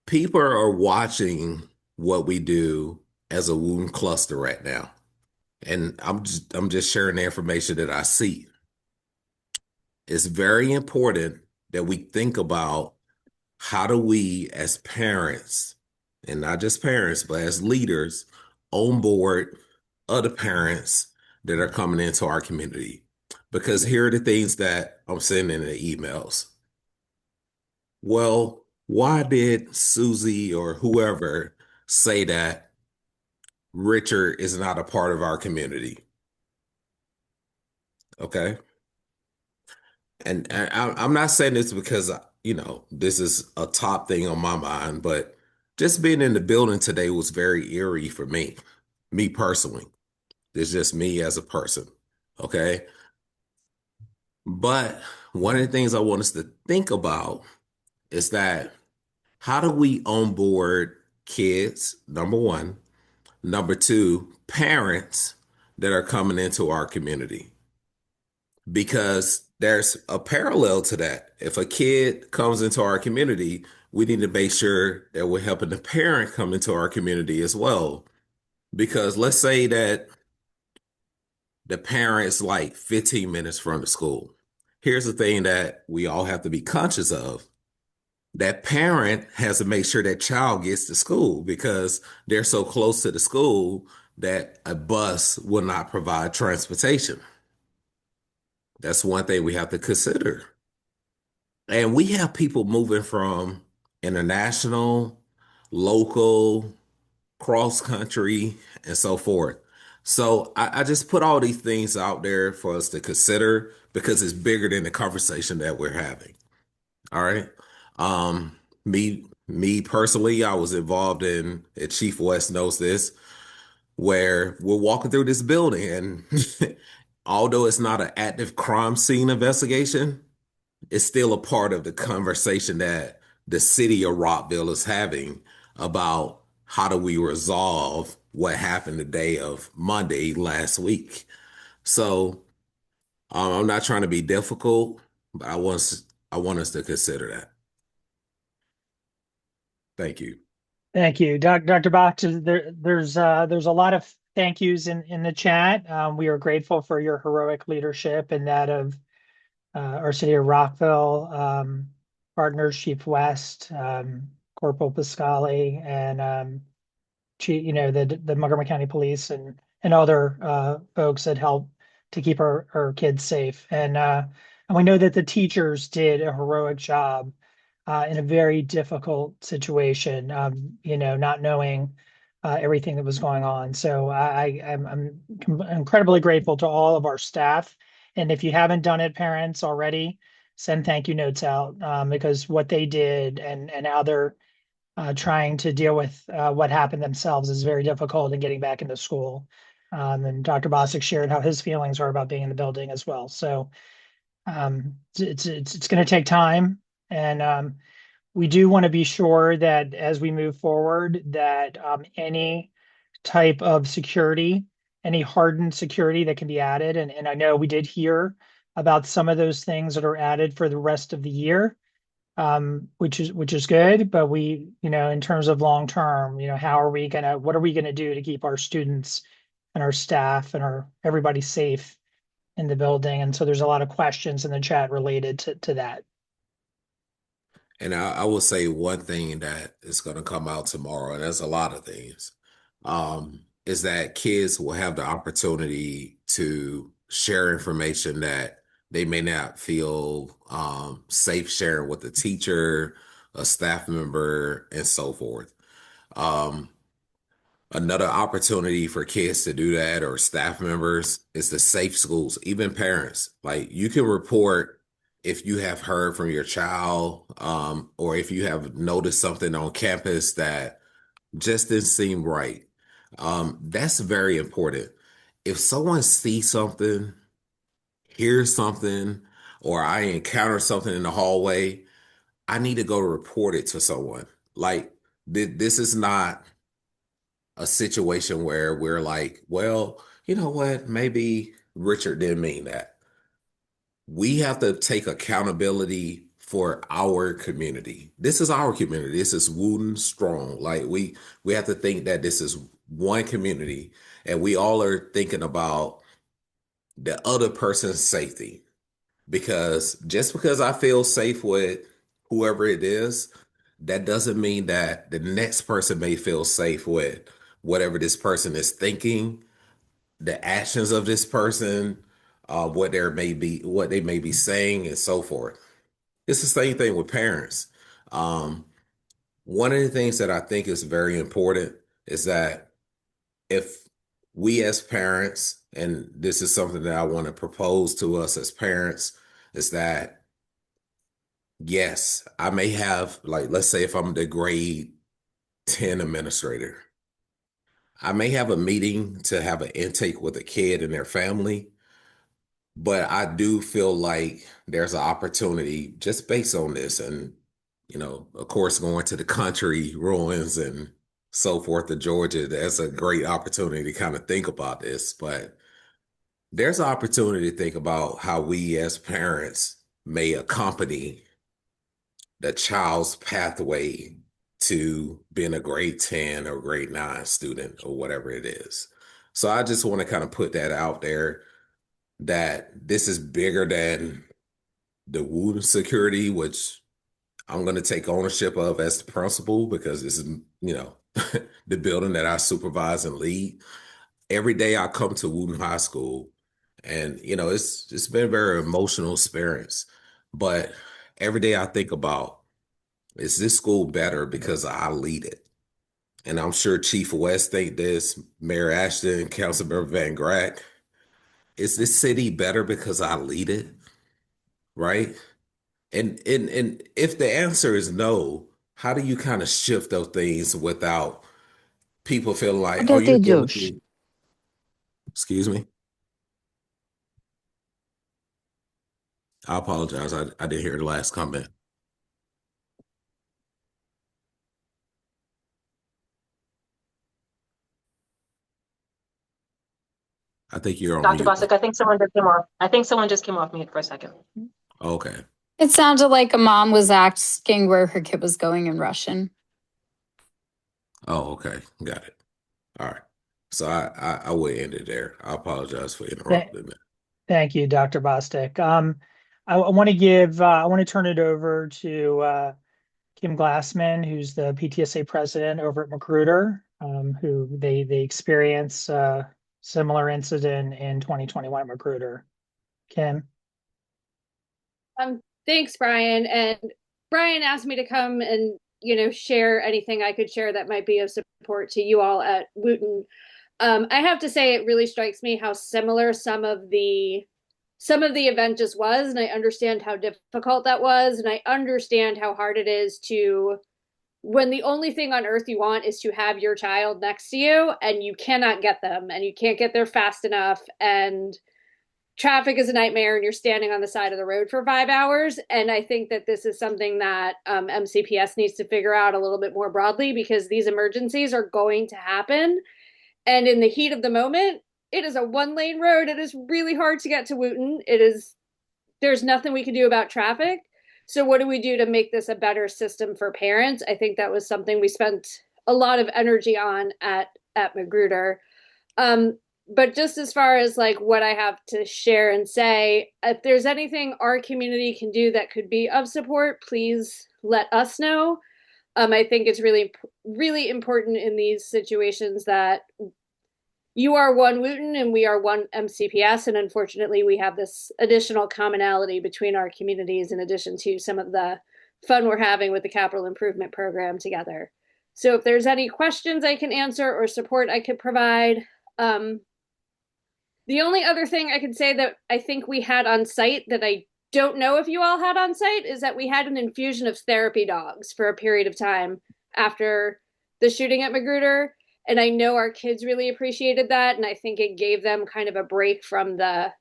People are watching what we do as a wound cluster right now. And I'm just sharing the information that I see. It's very important that we think about how do we as parents, and not just parents, but as leaders, onboard other parents that are coming into our community. Because here are the things that I'm sending in the emails. Well, why did Susie or whoever say that Richard is not a part of our community? Okay. And I'm not saying this because, this is a top thing on my mind, but just being in the building today was very eerie for me personally. It's just me as a person. Okay. But one of the things I want us to think about is that how do we onboard kids, number one? Number two, parents that are coming into our community. Because there's a parallel to that. If a kid comes into our community, we need to make sure that we're helping the parent come into our community as well. Because let's say that the parent's like 15 minutes from the school. here's the thing that we all have to be conscious of. That parent has to make sure that child gets to school because they're so close to the school that a bus will not provide transportation. That's one thing we have to consider. And we have people moving from international, local, cross country, and so forth. So I just put all these things out there for us to consider because it's bigger than the conversation that we're having. All right. Um, me personally, I was involved in, and Chief West knows this, where we're walking through this building and although it's not an active crime scene investigation, it's still a part of the conversation that the city of Rockville is having about how do we resolve what happened the day of Monday last week. So I'm not trying to be difficult, but I want us to consider that. Thank you. Thank you, Dr. Bach. There's a lot of thank yous in the chat. We are grateful for your heroic leadership and that of our city of Rockville, partners Chief West, Corporal Piscali, and the Montgomery County Police and other folks that help to keep our kids safe. And we know that the teachers did a heroic job in a very difficult situation, not knowing everything that was going on. So I'm incredibly grateful to all of our staff. And if you haven't done it, parents, already, send thank you notes out because what they did and how they're trying to deal with what happened themselves is very difficult in getting back into school. And Dr. Bosick shared how his feelings are about being in the building as well. So it's going to take time, and we do want to be sure that as we move forward, that any type of security, any hardened security that can be added, and I know we did hear about some of those things that are added for the rest of the year, which is good. But we, in terms of long term, what are we gonna do to keep our students and our staff and everybody safe in the building? And so there's a lot of questions in the chat related to that. And I will say one thing that is going to come out tomorrow, and there's a lot of things, is that kids will have the opportunity to share information that they may not feel safe sharing with a teacher, a staff member, and so forth. Another opportunity for kids to do that or staff members is the safe schools, even parents. Like you can report if you have heard from your child, or if you have noticed something on campus that just didn't seem right. That's very important. If someone sees something, hears something, or I encounter something in the hallway, I need to go report it to someone. Like this is not a situation where we're like, well, you know what? Maybe Richard didn't mean that. We have to take accountability for our community. This is our community. This is Wooten Strong. Like we have to think that this is one community and we all are thinking about the other person's safety. Because just because I feel safe with whoever it is, that doesn't mean that the next person may feel safe with whatever this person is thinking, the actions of this person, what they may be saying, and so forth. It's the same thing with parents. Um, One of the things that I think is very important is that if we as parents, and this is something that I want to propose to us as parents, is that yes, I may have, like, let's say if I'm the grade 10 administrator, I may have a meeting to have an intake with a kid and their family, but I do feel like there's an opportunity just based on this. And, of course, going to the country ruins and so forth to Georgia, that's a great opportunity to kind of think about this. But there's an opportunity to think about how we as parents may accompany the child's pathway to being a grade 10 or grade 9 student or whatever it is. So I just want to kind of put that out there that this is bigger than the Wooten security, which I'm going to take ownership of as the principal because this is, the building that I supervise and lead. Every day I come to Wooten High School, and it's been a very emotional experience. But every day I think about, is this school better because I lead it? And I'm sure Chief West think this, Mayor Ashton, Councilmember Van Grack. Is this city better because I lead it? Right? And if the answer is no, how do you kind of shift those things without people feeling like, oh, you're Dati giving Josh. me, excuse me? I apologize. I didn't hear the last comment. I think you're on Dr. mute. Bosick, I think someone just came off. I think someone just came off mute for a second. Okay. It sounded like a mom was asking where her kid was going in Russian. Oh, okay. Got it. All right. So I will end it there. I apologize for interrupting. Thank you, Dr. Bostic. I want to turn it over to Kim Glassman, who's the PTSA president over at Magruder, who they experienced similar incident in 2021 at Magruder. Kim. Thanks, Brian. And Brian asked me to come and, share anything I could share that might be of support to you all at Wooten. I have to say, it really strikes me how similar some of the event just was, and I understand how difficult that was, and I understand how hard it is to, when the only thing on earth you want is to have your child next to you, and you cannot get them, and you can't get there fast enough, and traffic is a nightmare, and you're standing on the side of the road for 5 hours. And I think that this is something that MCPS needs to figure out a little bit more broadly, because these emergencies are going to happen. And in the heat of the moment, it is a 1-lane road. It is really hard to get to Wooten. There's nothing we can do about traffic. So what do we do to make this a better system for parents? I think that was something we spent a lot of energy on at Magruder. But just as far as like what I have to share and say, if there's anything our community can do that could be of support, please let us know. I think it's really, really important in these situations that you are one Wooten and we are one MCPS. And unfortunately, we have this additional commonality between our communities in addition to some of the fun we're having with the capital improvement program together. So if there's any questions I can answer or support I could provide, the only other thing I could say that I think we had on site that I don't know if you all had on site is that we had an infusion of therapy dogs for a period of time after the shooting at Magruder. And I know our kids really appreciated that. And I think it gave them kind of a break from the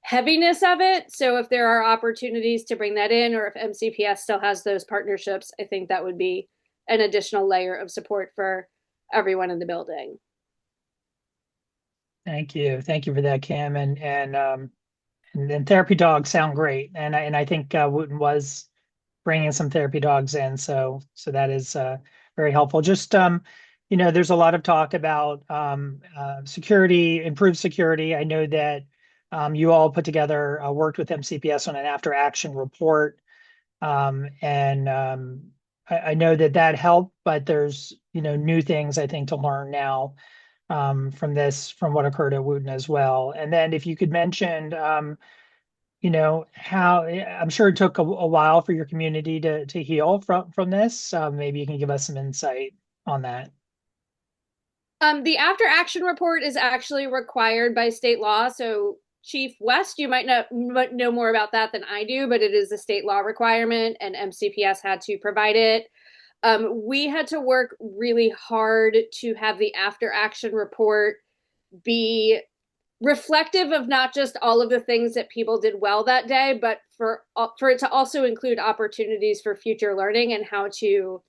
heaviness of it. So if there are opportunities to bring that in, or if MCPS still has those partnerships, I think that would be an additional layer of support for everyone in the building. Thank you for that, Kim. And therapy dogs sound great, and I think Wooten was bringing some therapy dogs in, so that is very helpful. Just there's a lot of talk about security, improved security. I know that you all put together, worked with MCPS on an after action report, and I know that helped, but there's new things I think to learn now from what occurred at Wooten as well. And then if you could mention, how I'm sure it took a while for your community to heal from this. Maybe you can give us some insight on that. The after action report is actually required by state law. So Chief West, you might know more about that than I do, but it is a state law requirement, and MCPS had to provide it. We had to work really hard to have the after action report be reflective of not just all of the things that people did well that day, but for it to also include opportunities for future learning and how to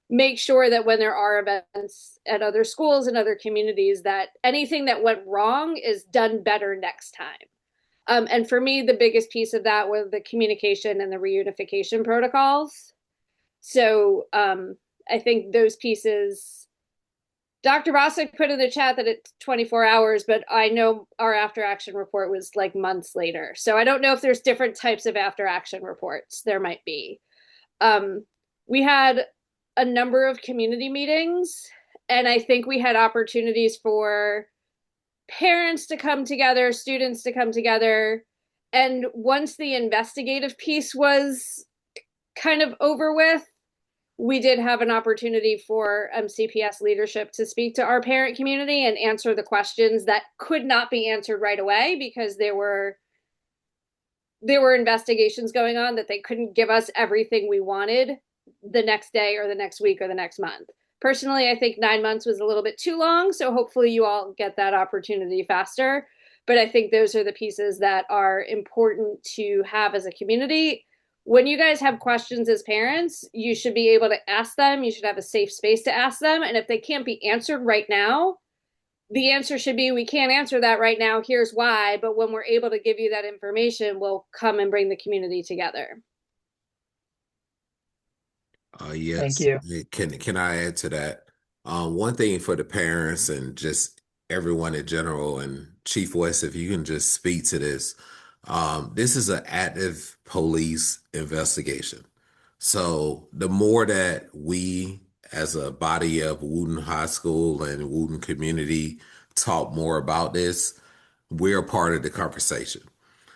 make sure that when there are events at other schools and other communities, that anything that went wrong is done better next time. And for me, the biggest piece of that was the communication and the reunification protocols. So I think those pieces Dr. Bostic put in the chat that it's 24 hours, but I know our after action report was like months later. So I don't know if there's different types of after action reports. There might be. We had a number of community meetings, and I think we had opportunities for parents to come together, students to come together. And once the investigative piece was kind of over with, we did have an opportunity for MCPS leadership to speak to our parent community and answer the questions that could not be answered right away because there were investigations going on that they couldn't give us everything we wanted the next day or the next week or the next month. Personally, I think 9 months was a little bit too long, so hopefully you all get that opportunity faster. But I think those are the pieces that are important to have as a community. When you guys have questions as parents, you should be able to ask them. You should have a safe space to ask them. And if they can't be answered right now, the answer should be, we can't answer that right now. Here's why. But when we're able to give you that information, we'll come and bring the community together. Thank Yes. you. Can I add to that? One thing for the parents and just everyone in general, and Chief West, if you can just speak to this. This is an active police investigation. So the more that we, as a body of Wooten High School and Wooten community, talk more about this, we're a part of the conversation.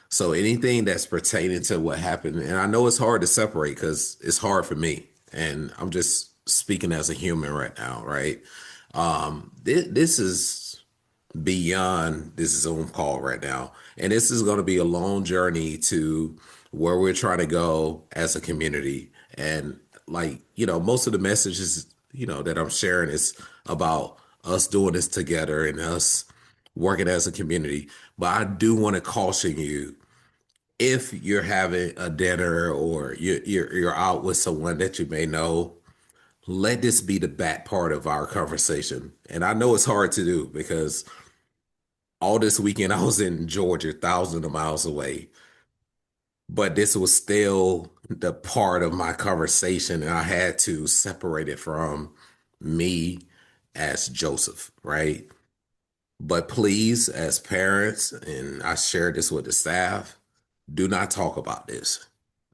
So anything that's pertaining to what happened, and I know it's hard to separate because it's hard for me, and I'm just speaking as a human right now, right? This is beyond this Zoom call right now, and this is going to be a long journey to where we're trying to go as a community. And like, most of the messages, that I'm sharing is about us doing this together and us working as a community. But I do want to caution you, if you're having a dinner or you're out with someone that you may know, let this be the back part of our conversation. And I know it's hard to do because all this weekend I was in Georgia, thousands of miles away, but this was still the part of my conversation, and I had to separate it from me as Joseph, right? But please, as parents, and I share this with the staff, do not talk about this.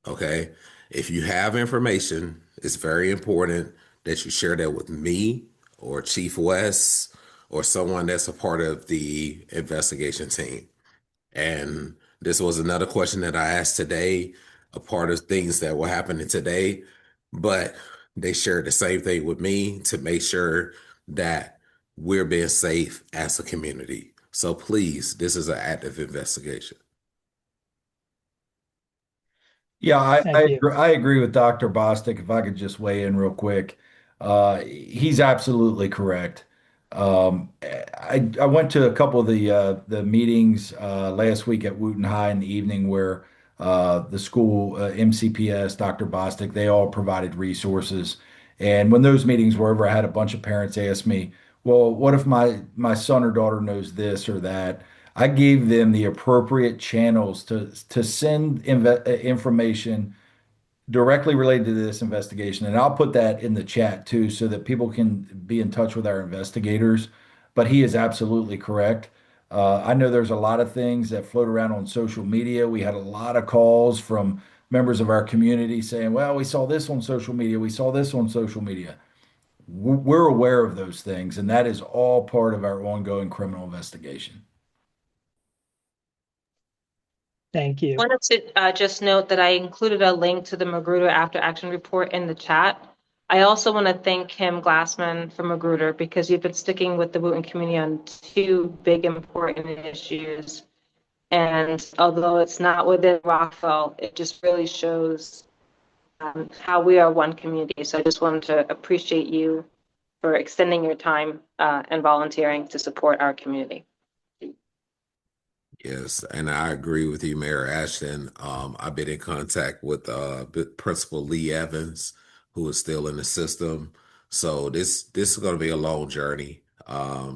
Okay? If you have information, it's very important that you share that with me or Chief West or someone that's a part of the investigation team. And this was another question that I asked today, a part of things that were happening today, but they shared the same thing with me to make sure that we're being safe as a community. So please, this is an active investigation. Yeah, Thank you. I agree with Dr. Bostic. If I could just weigh in real quick, he's absolutely correct. I went to a couple of the meetings last week at Wooten High in the evening where the school MCPS, Dr. Bostic, they all provided resources. And when those meetings were over, I had a bunch of parents ask me, "Well, what if my son or daughter knows this or that?" I gave them the appropriate channels to send information directly related to this investigation. And I'll put that in the chat too, so that people can be in touch with our investigators. But he is absolutely correct. I know there's a lot of things that float around on social media. We had a lot of calls from members of our community saying, well, we saw this on social media. We saw this on social media. We're aware of those things, and that is all part of our ongoing criminal investigation. Thank you. Wanted to just note that I included a link to the Magruder After Action Report in the chat. I also want to thank Kim Glassman from Magruder because you've been sticking with the Wooten community on two big important issues. And although it's not within Rockville, it just really shows how we are one community. So I just wanted to appreciate you for extending your time and volunteering to support our community. Yes, and I agree with you, Mayor Ashton. I've been in contact with Principal Lee Evans, who is still in the system. So this is going to be a long journey. I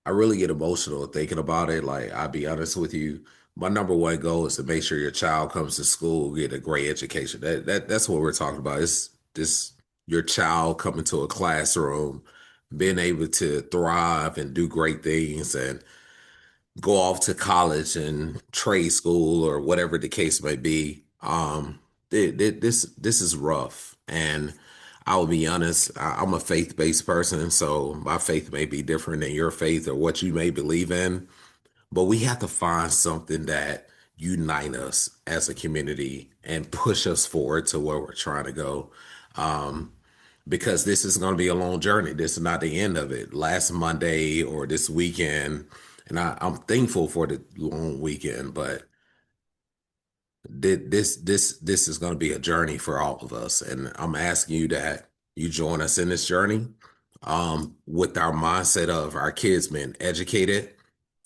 really get emotional thinking about it. Like, I'll be honest with you, my number one goal is to make sure your child comes to school, get a great education. That's what we're talking about. It's this your child coming to a classroom being able to thrive and do great things and go off to college and trade school or whatever the case may be. This is rough, and I will be honest. I'm a faith-based person, so my faith may be different than your faith or what you may believe in. But we have to find something that unite us as a community and push us forward to where we're trying to go. Um, because this is going to be a long journey. This is not the end of it. Last Monday or this weekend, and I'm thankful for the long weekend, but this is going to be a journey for all of us, and I'm asking you that you join us in this journey, with our mindset of our kids being educated.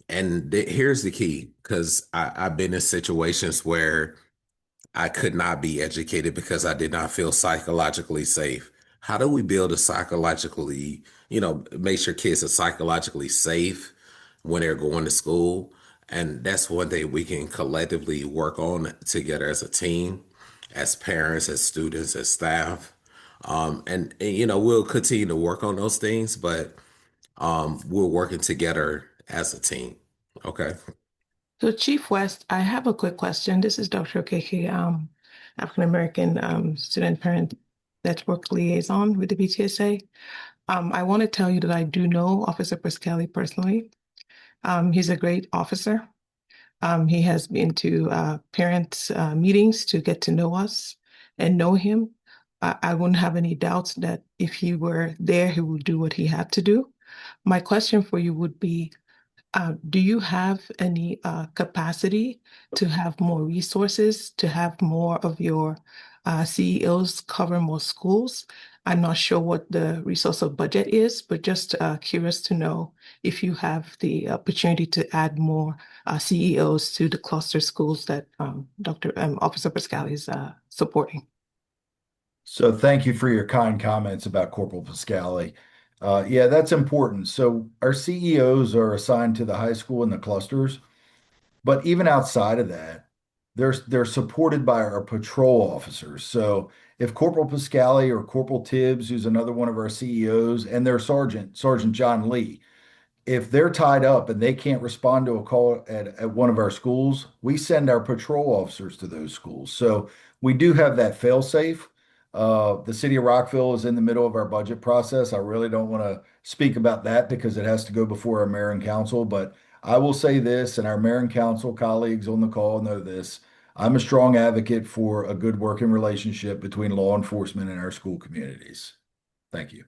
And here's the key, because I've been in situations where I could not be educated because I did not feel psychologically safe. How do we build a psychologically, make sure kids are psychologically safe when they're going to school? And that's one thing we can collectively work on together as a team, as parents, as students, as staff. We'll continue to work on those things, but we're working together as a team. Okay. So Chief West, I have a quick question. This is Dr. Okeke, African American student parent network liaison with the BTSA. I want to tell you that I do know Officer Pascali personally. He's a great officer. He has been to parents' meetings to get to know us and know him. I wouldn't have any doubts that if he were there, he would do what he had to do. My question for you would be, do you have any capacity to have more resources, to have more of your CEOs cover more schools? I'm not sure what the resource of budget is, but just curious to know if you have the opportunity to add more CEOs to the cluster schools that Officer Pascal is supporting. So thank you for your kind comments about Corporal Pascali. Yeah, that's important. So our CEOs are assigned to the high school and the clusters, but even outside of that, they're supported by our patrol officers. So if Corporal Pascali or Corporal Tibbs, who's another one of our CEOs, and their Sergeant John Lee, if they're tied up and they can't respond to a call at one of our schools, we send our patrol officers to those schools. So we do have that fail safe. The city of Rockville is in the middle of our budget process. I really don't want to speak about that because it has to go before our mayor and council. But I will say this, and our mayor and council colleagues on the call know this. I'm a strong advocate for a good working relationship between law enforcement and our school communities. Thank you.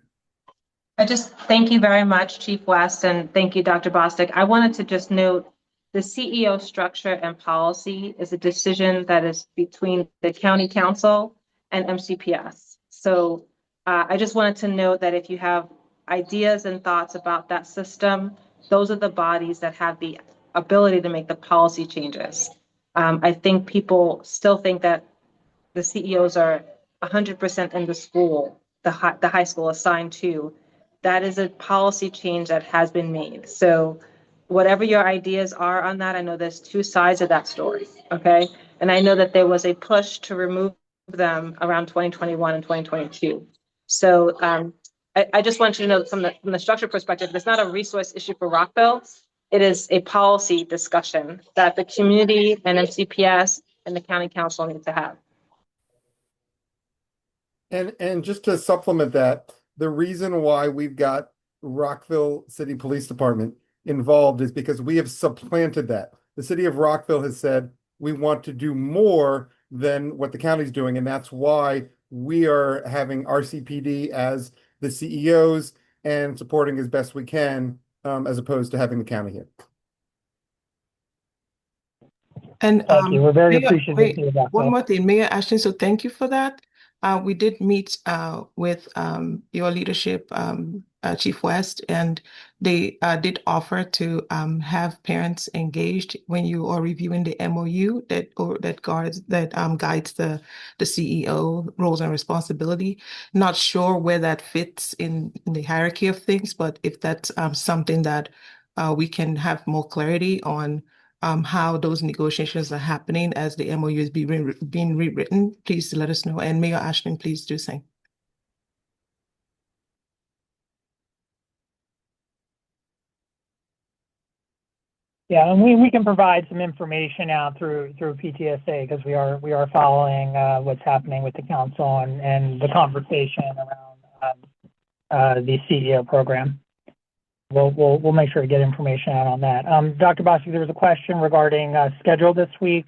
I just thank you very much, Chief West, and thank you, Dr. Bostic. I wanted to just note the CEO structure and policy is a decision that is between the county council and MCPS. So I just wanted to note that if you have ideas and thoughts about that system, those are the bodies that have the ability to make the policy changes. I think people still think that the CEOs are 100% in the school, the high school assigned to. That is a policy change that has been made. So whatever your ideas are on that, I know there's two sides of that story, okay? And I know that there was a push to remove them around 2021 and 2022. So I just want you to know that from the structure perspective, it's not a resource issue for Rockville. It is a policy discussion that the community and MCPS and the county council need to have. And just to supplement that, the reason why we've got Rockville City Police Department involved is because we have supplanted that. The city of Rockville has said we want to do more than what the county's doing, and that's why we are having RCPD as the CEOs and supporting as best we can, as opposed to having the county here. And Thank you. We're very appreciative wait, of that. one more thing, Mayor Ashton. So thank you for that. We did meet with your leadership, Chief West, and they did offer to have parents engaged when you are reviewing the MOU that guides the CEO roles and responsibility. Not sure where that fits in the hierarchy of things, but if that's something that we can have more clarity on. How those negotiations are happening as the MOU is being rewritten, please let us know. And Mayor Ashton, please do same. Yeah, and we can provide some information out through PTSA because we are following what's happening with the council and the conversation around the CEO program. We'll make sure to get information out on that. Dr. Bostic, there was a question regarding schedule this week.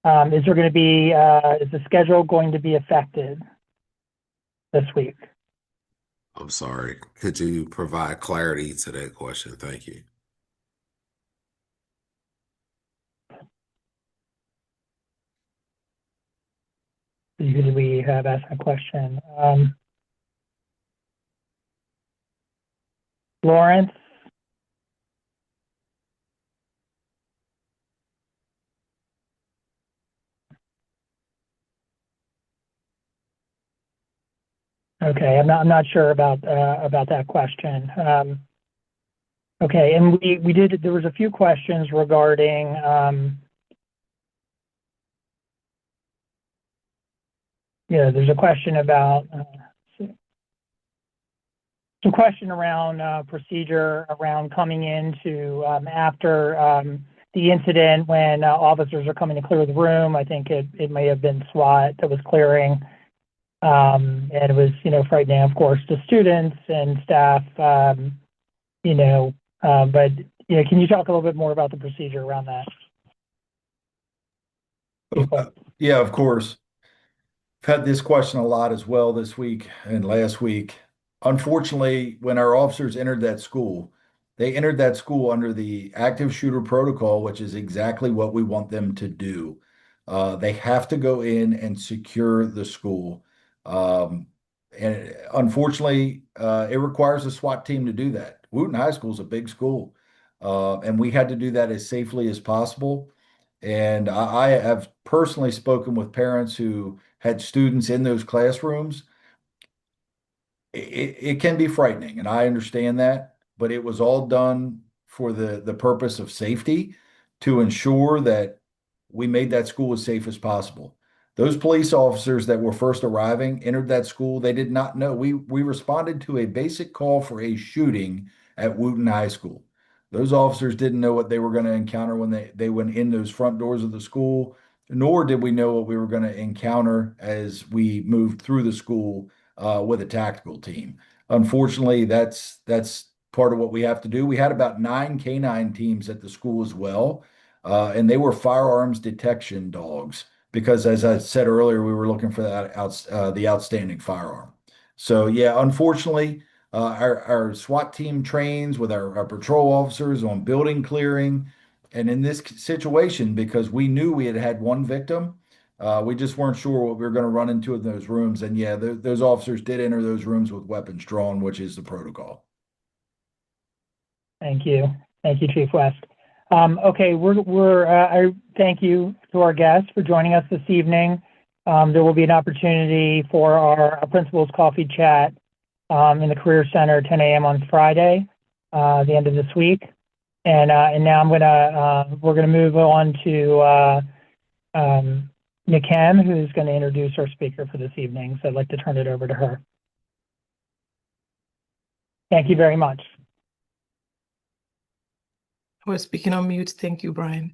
Is the schedule going to be affected this week? I'm sorry. Could you provide clarity to that question? Thank you. Who do we have asked a question? Lawrence? Okay, I'm not sure about that question. Okay, and there was a few questions regarding there's a question about some question around procedure around coming into after the incident when officers are coming to clear the room. I think it may have been SWAT that was clearing. And it was, frightening, of course, to students and staff, but, can you talk a little bit more about the procedure around that? Yeah, of course. I've had this question a lot as well this week and last week. Unfortunately, when our officers entered that school, they entered that school under the active shooter protocol, which is exactly what we want them to do. They have to go in and secure the school. And unfortunately, it requires a SWAT team to do that. Wooten High School is a big school, and we had to do that as safely as possible. And I have personally spoken with parents who had students in those classrooms. It can be frightening, and I understand that, but it was all done for the purpose of safety to ensure that we made that school as safe as possible. Those police officers that were first arriving entered that school. They did not know. We responded to a basic call for a shooting at Wooten High School. Those officers didn't know what they were going to encounter when they went in those front doors of the school, nor did we know what we were going to encounter as we moved through the school with a tactical team. Unfortunately, that's part of what we have to do. We had about 9 canine teams at the school as well, and they were firearms detection dogs because, as I said earlier, we were looking for the outstanding firearm. So yeah, unfortunately, our SWAT team trains with our patrol officers on building clearing. And in this situation, because we knew we had had one victim, we just weren't sure what we were going to run into in those rooms. And yeah, those officers did enter those rooms with weapons drawn, which is the protocol. Thank you. Thank you, Chief West. Okay, I thank you to our guests for joining us this evening. There will be an opportunity for our principal's coffee chat in the Career Center, 10 a.m. on Friday, the end of this week. And now we're gonna move on to Nikem, who's going to introduce our speaker for this evening. So I'd like to turn it over to her. Thank you very much. We're speaking on mute. Thank you, Brian.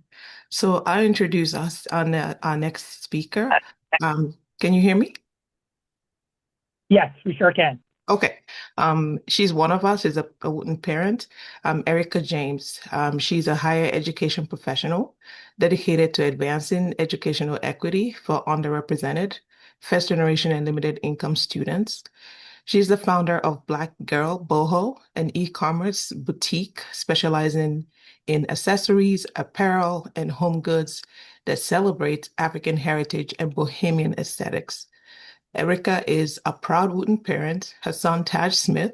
So I'll introduce us on our next speaker. Can you hear me? Yes, we sure can. Okay. She's one of us, is a Wooten parent, Erica James. She's a higher education professional dedicated to advancing educational equity for underrepresented, first generation and limited income students. She's the founder of Black Girl Boho, an e-commerce boutique specializing in accessories, apparel, and home goods that celebrate African heritage and bohemian aesthetics. Erica is a proud Wooten parent. Her son, Taj Smith,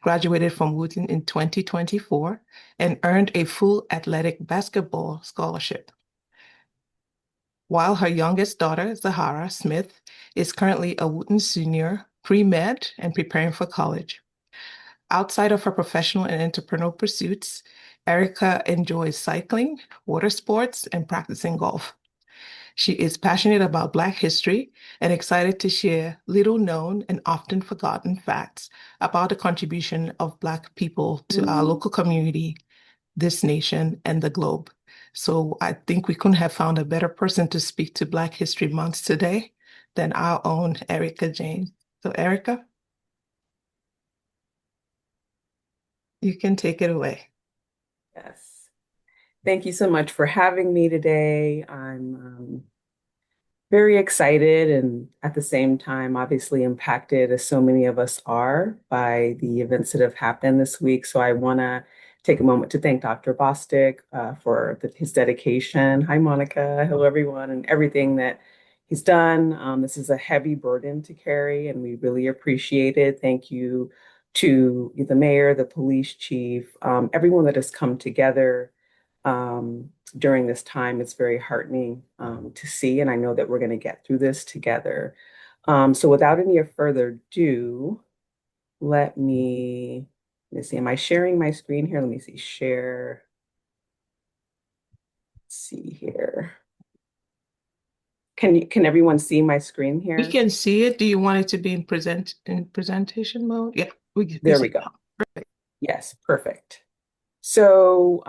graduated from Wooten in 2024 and earned a full athletic basketball scholarship. While her youngest daughter, Zahara Smith, is currently a Wooten senior, pre-med, and preparing for college. Outside of her professional and entrepreneurial pursuits, Erica enjoys cycling, water sports, and practicing golf. She is passionate about Black history and excited to share little known and often forgotten facts about the contribution of Black people to our local community this nation and the globe. So I think we couldn't have found a better person to speak to Black History Month today than our own Erica James. So Erica, you can take it away. Yes. Thank you so much for having me today. I'm very excited and at the same time, obviously impacted, as so many of us are, by the events that have happened this week. So I want to take a moment to thank Dr. Bostic for his dedication. Hi, Monica. Hello, everyone, and everything that he's done. This is a heavy burden to carry, and we really appreciate it. Thank you to the mayor, the police chief, everyone that has come together during this time. It's very heartening to see, and I know that we're going to get through this together. So without any further ado, let me see, am I sharing my screen here? Let me see, share. Let's see here. Can everyone see my screen here? We can see it. Do you want it to be in presentation mode? Yeah, there we go. Perfect. Yes, perfect. So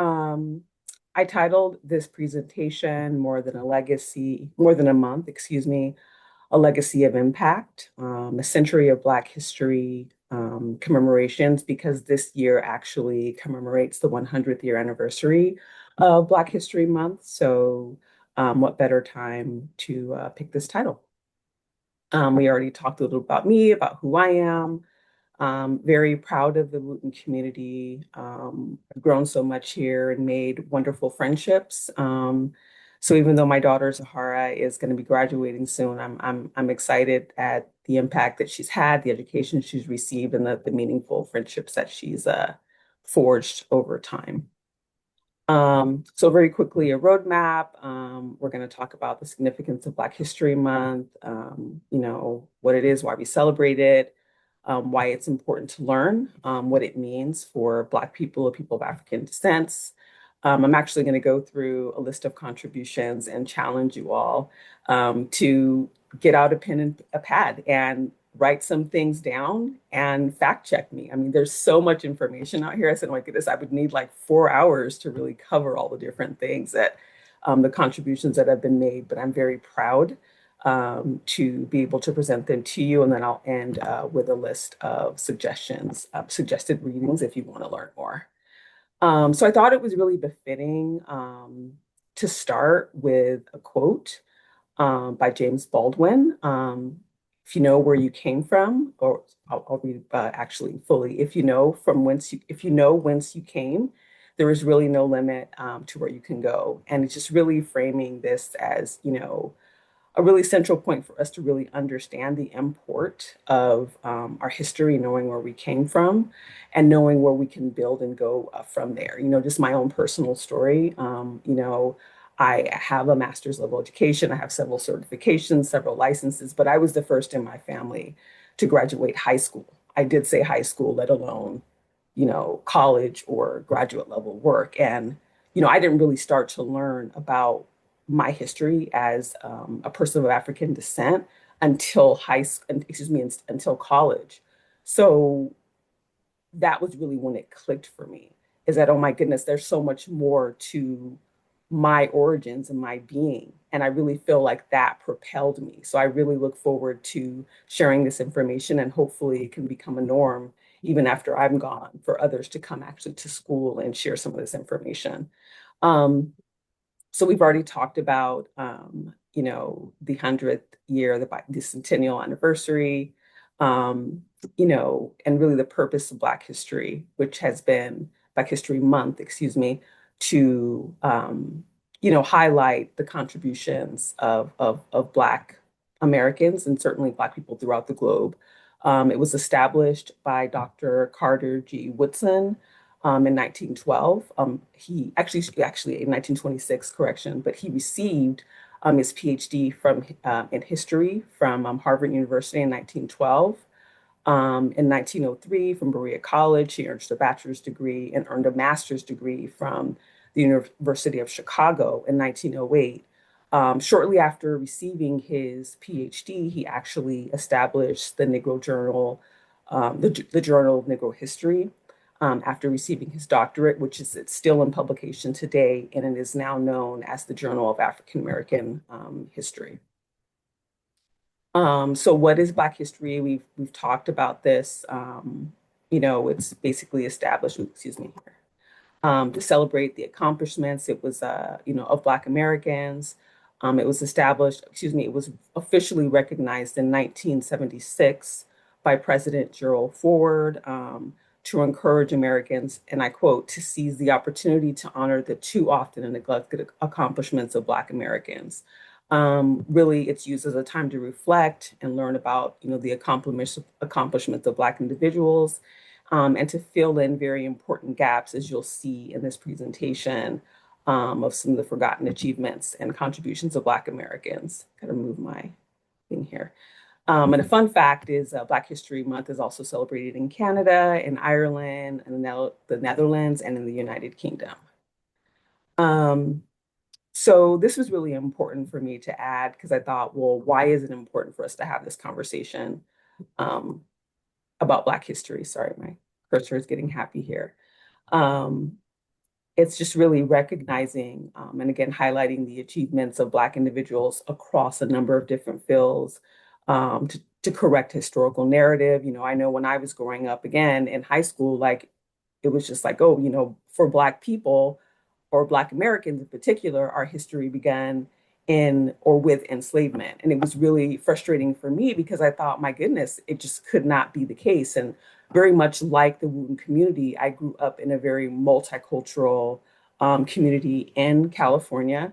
I titled this presentation More Than a Month, excuse me, A Legacy of Impact, a Century of Black History commemorations, because this year actually commemorates the 100th year anniversary of Black History Month. So what better time to pick this title? We already talked a little about me, about who I am. Very proud of the Wooten community. I've grown so much here and made wonderful friendships. So even though my daughter Zahara is going to be graduating soon, I'm excited at the impact that she's had, the education she's received, and the meaningful friendships that she's forged over time. So very quickly, a roadmap. We're going to talk about the significance of Black History Month, what it is, why we celebrate it, why it's important to learn, what it means for Black people or people of African descent. I'm actually going to go through a list of contributions and challenge you all to get out a pen and a pad and write some things down and fact check me. I mean, there's so much information out here. I said, oh my goodness, I would need like 4 hours to really cover all the different things that the contributions that have been made, but I'm very proud to be able to present them to you. And then I'll end with a list of suggestions, suggested readings if you want to learn more. So I thought it was really befitting to start with a quote by James Baldwin. If you know where you came from, or I'll read actually fully. If you know whence you came, there is really no limit to where you can go. And it's just really framing this as, a really central point for us to really understand the import of our history, knowing where we came from and knowing where we can build and go from there. Just my own personal story. I have a master's level education. I have several certifications, several licenses, but I was the first in my family to graduate high school. I did say high school, let alone, college or graduate level work. And, I didn't really start to learn about my history as a person of African descent until until college. So that was really when it clicked for me, is that, oh my goodness, there's so much more to my origins and my being. And I really feel like that propelled me. So I really look forward to sharing this information, and hopefully it can become a norm even after I'm gone, for others to come actually to school and share some of this information. So we've already talked about, the 100th year, the centennial anniversary, and really the purpose of Black History, which has been Black History Month, excuse me, to, highlight the contributions of Black Americans and certainly Black people throughout the globe. It was established by Dr. Carter G. Woodson in 1912. He actually in 1926, correction, but he received his PhD in history from Harvard University in 1912. In 1903, from Berea College, he earned a bachelor's degree and earned a master's degree from the University of Chicago in 1908. Shortly after receiving his PhD, he actually established the Negro Journal, the Journal of Negro History. after receiving his doctorate, which is it's still in publication today, and it is now known as the Journal of African American History. So what is Black history? We've talked about this. It's basically established, excuse me, to celebrate the accomplishments. It was, of Black Americans. It was established, it was officially recognized in 1976 by President Gerald Ford to encourage Americans, and I quote, to seize the opportunity to honor the too often neglected accomplishments of Black Americans. Really, it's used as a time to reflect and learn about, the accomplishments of Black individuals, and to fill in very important gaps, as you'll see in this presentation, of some of the forgotten achievements and contributions of Black Americans. Gotta move my thing here. And a fun fact is Black History Month is also celebrated in Canada, in Ireland, and the Netherlands, and in the United Kingdom. So this was really important for me to add because I thought, well, why is it important for us to have this conversation about Black history? Sorry, my cursor is getting happy here. It's just really recognizing and again, highlighting the achievements of Black individuals across a number of different fields to correct historical narrative. I know when I was growing up, again, in high school, like it was just like, oh, for Black people, or Black Americans in particular, our history began in or with enslavement. And it was really frustrating for me because I thought, my goodness, it just could not be the case. And very much like the Wooten community, I grew up in a very multicultural community in California.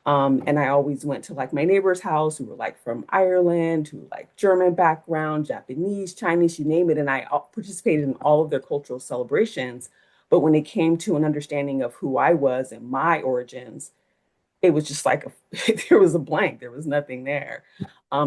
And I always went to like my neighbor's house who were like from Ireland, who like German background, Japanese, Chinese, you name it. And I participated in all of their cultural celebrations. But when it came to an understanding of who I was and my origins, it was just like there was a blank. There was nothing there.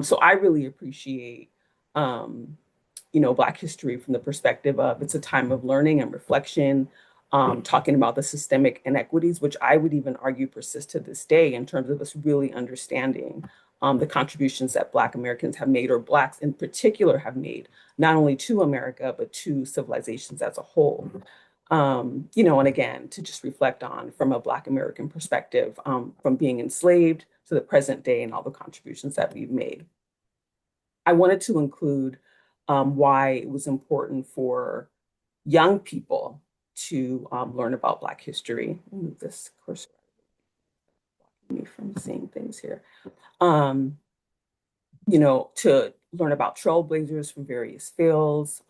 So I really appreciate, Black history from the perspective of it's a time of learning and reflection, talking about the systemic inequities, which I would even argue persist to this day in terms of us really understanding the contributions that Black Americans have made, or Blacks in particular have made, not only to America, but to civilizations as a whole. And again, to just reflect on from a Black American perspective, from being enslaved to the present day and all the contributions that we've made. I wanted to include why it was important for young people to learn about Black history. I'll move this cursor blocking me from seeing things here. To learn about trailblazers from various fields,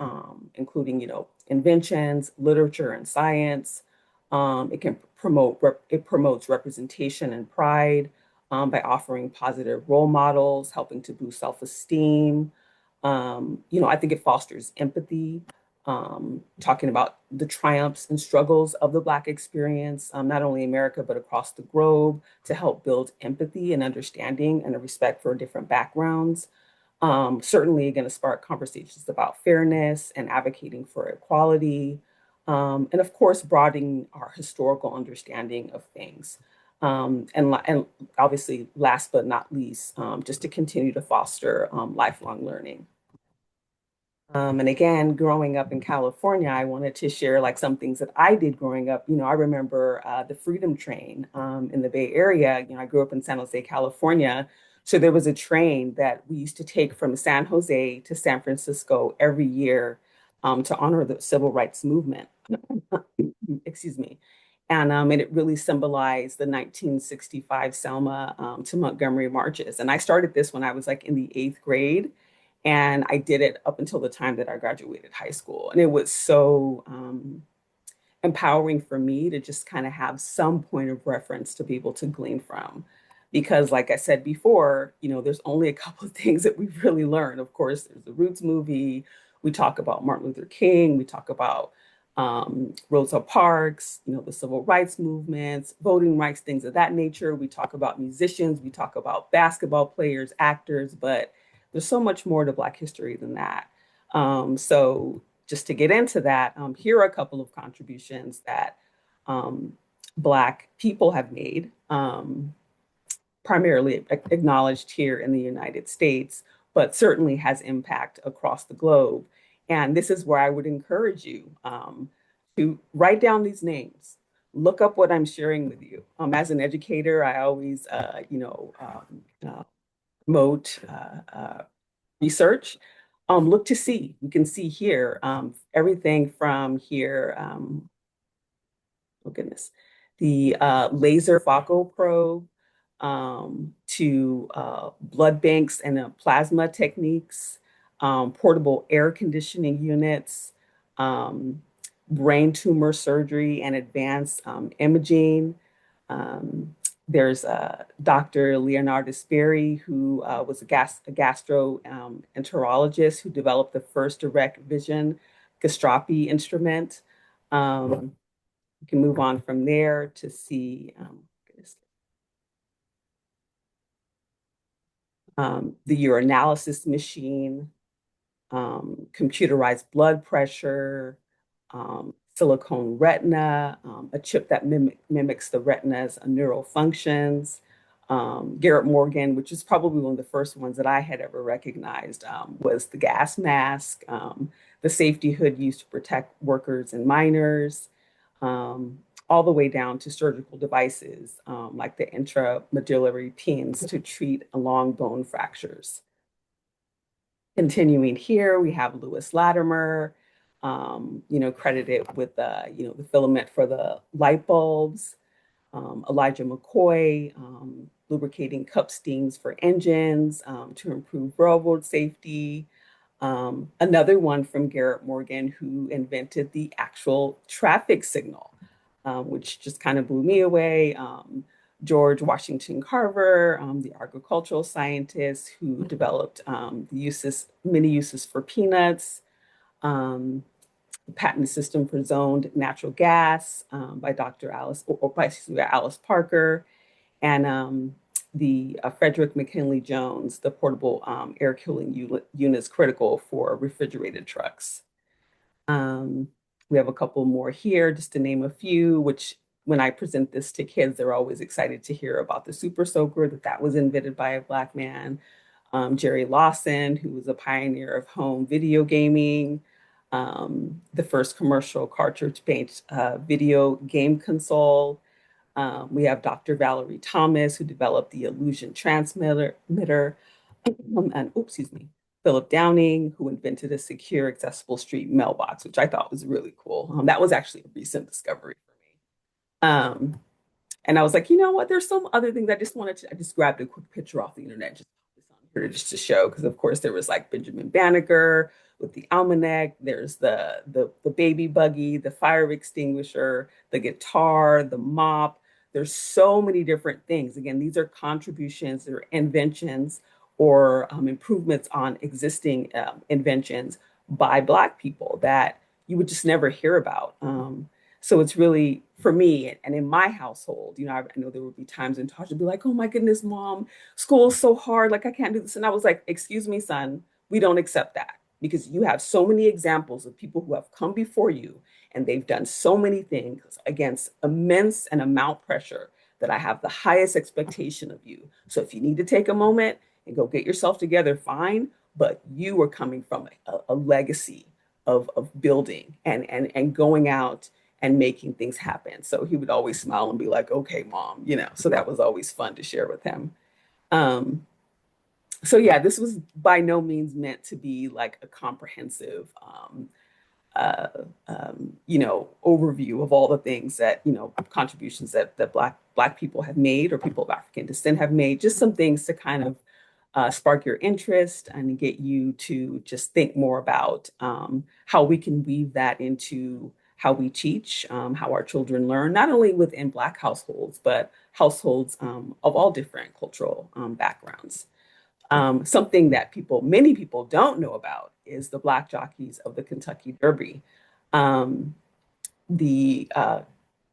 including, inventions, literature, and science. It promotes representation and pride by offering positive role models, helping to boost self-esteem. I think it fosters empathy, talking about the triumphs and struggles of the Black experience, not only in America, but across the globe, to help build empathy and understanding and a respect for different backgrounds. Certainly going to spark conversations about fairness and advocating for equality. And of course, broadening our historical understanding of things. And obviously, last but not least, just to continue to foster lifelong learning. And again, growing up in California, I wanted to share like some things that I did growing up. I remember the Freedom Train in the Bay Area. I grew up in San Jose, California. So there was a train that we used to take from San Jose to San Francisco every year to honor the civil rights movement. Excuse me. And it really symbolized the 1965 Selma to Montgomery marches. And I started this when I was like in the 8th grade. And I did it up until the time that I graduated high school. And it was so empowering for me to just kind of have some point of reference to be able to glean from. Because like I said before, there's only a couple of things that we've really learned. Of course, there's the Roots movie. We talk about Martin Luther King. We talk about Rosa Parks, the civil rights movements, voting rights, things of that nature. We talk about musicians. We talk about basketball players, actors, but there's so much more to Black history than that. So just to get into that, here are a couple of contributions that Black people have made, primarily acknowledged here in the United States, but certainly has impact across the globe. And this is where I would encourage you to write down these names, look up what I'm sharing with you. As an educator, I always, promote research. Look to see. You can see here everything from here. Oh goodness, the laser focal probe to blood banks and plasma techniques, portable air conditioning units, um, brain tumor surgery and advanced imaging. Um, there's Dr. Leonardo Sperry, who was a gastroenterologist who developed the first direct vision gastroscopy instrument. You can move on from there to see the urinalysis machine, computerized blood pressure, silicone retina, a chip that mimics the retina's neural functions. Garrett Morgan, which is probably one of the first ones that I had ever recognized, was the gas mask, the safety hood used to protect workers and miners, all the way down to surgical devices like the intramedullary pins to treat long bone fractures. Continuing here, we have Lewis Latimer, credited with the filament for the light bulbs. Elijah McCoy, lubricating cup steams for engines to improve railroad safety. Another one from Garrett Morgan, who invented the actual traffic signal, which just kind of blew me away. George Washington Carver, the agricultural scientist who developed many uses for peanuts, patent system for zoned natural gas by Dr. Alice Parker, and the Frederick McKinley Jones, the portable air cooling units critical for refrigerated trucks. We have a couple more here, just to name a few, which when I present this to kids, they're always excited to hear about the Super Soaker, that was invented by a Black man. Jerry Lawson, who was a pioneer of home video gaming, the first commercial cartridge-based video game console. We have Dr. Valerie Thomas, who developed the illusion transmitter, and excuse me, Philip Downing, who invented a secure, accessible street mailbox, which I thought was really cool. That was actually a recent discovery for me. And I was like, you know what? There's some other things I just grabbed a quick picture off the internet, just to show, because of course there was like Benjamin Banneker with the almanac. There's the baby buggy, the fire extinguisher, the guitar, the mop. There's so many different things. Again, these are contributions, they're inventions or improvements on existing inventions by Black people that you would just never hear about. So it's really, for me, and in my household, I know there would be times when Tasha would be like, oh my goodness, mom, school's so hard, like I can't do this. And I was like, excuse me, son, we don't accept that, because you have so many examples of people who have come before you and they've done so many things against immense and amount pressure that I have the highest expectation of you. So if you need to take a moment and go get yourself together, fine, but you are coming from a legacy of building and going out and making things happen. So he would always smile and be like, okay, mom, so that was always fun to share with him. So yeah, this was by no means meant to be like a comprehensive, overview of all the things that, contributions that Black people have made, or people of African descent have made, just some things to kind of spark your interest and get you to just think more about how we can weave that into how we teach, how our children learn, not only within Black households, but households of all different cultural backgrounds. Something that many people don't know about is the Black jockeys of the Kentucky Derby. The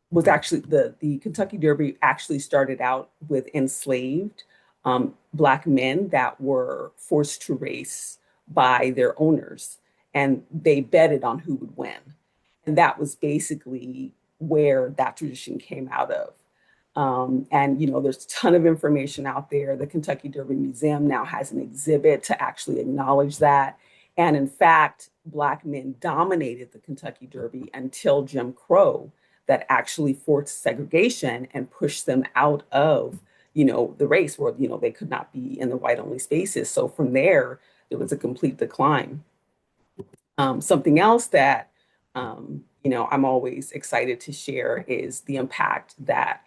was actually the Kentucky Derby actually started out with enslaved Black men that were forced to race by their owners, and they betted on who would win. And that was basically where that tradition came out of. And there's a ton of information out there. The Kentucky Derby Museum now has an exhibit to actually acknowledge that. And in fact, Black men dominated the Kentucky Derby until Jim Crow, that actually forced segregation and pushed them out of, the race where, they could not be in the white only spaces. So from there, it was a complete decline. Something else that I'm always excited to share is the impact that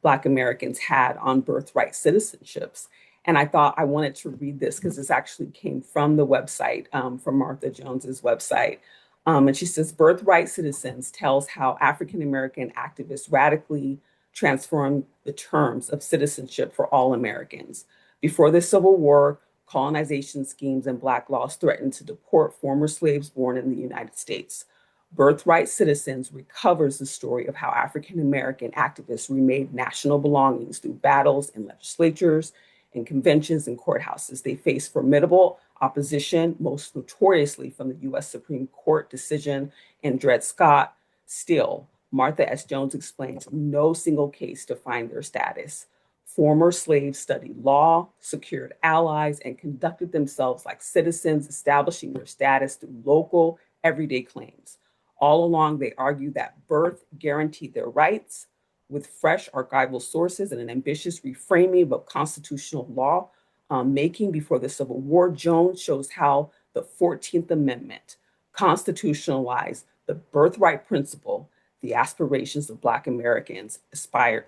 Black Americans had on birthright citizenships. And I thought I wanted to read this because this actually came from the website, from Martha Jones's website. And she says, Birthright Citizens tells how African American activists radically transformed the terms of citizenship for all Americans. Before the Civil War, colonization schemes and Black laws threatened to deport former slaves born in the United States. Birthright Citizens recovers the story of how African American activists remade national belongings through battles in legislatures, in conventions, and courthouses. They faced formidable opposition, most notoriously from the US Supreme Court decision in Dred Scott. Still, Martha S. Jones explains no single case defined their status. Former slaves studied law, secured allies, and conducted themselves like citizens, establishing their status through local, everyday claims. All along, they argued that birth guaranteed their rights. With fresh archival sources and an ambitious reframing of constitutional law making before the Civil War, Jones shows how the 14th Amendment constitutionalized the birthright principle. The aspirations of Black Americans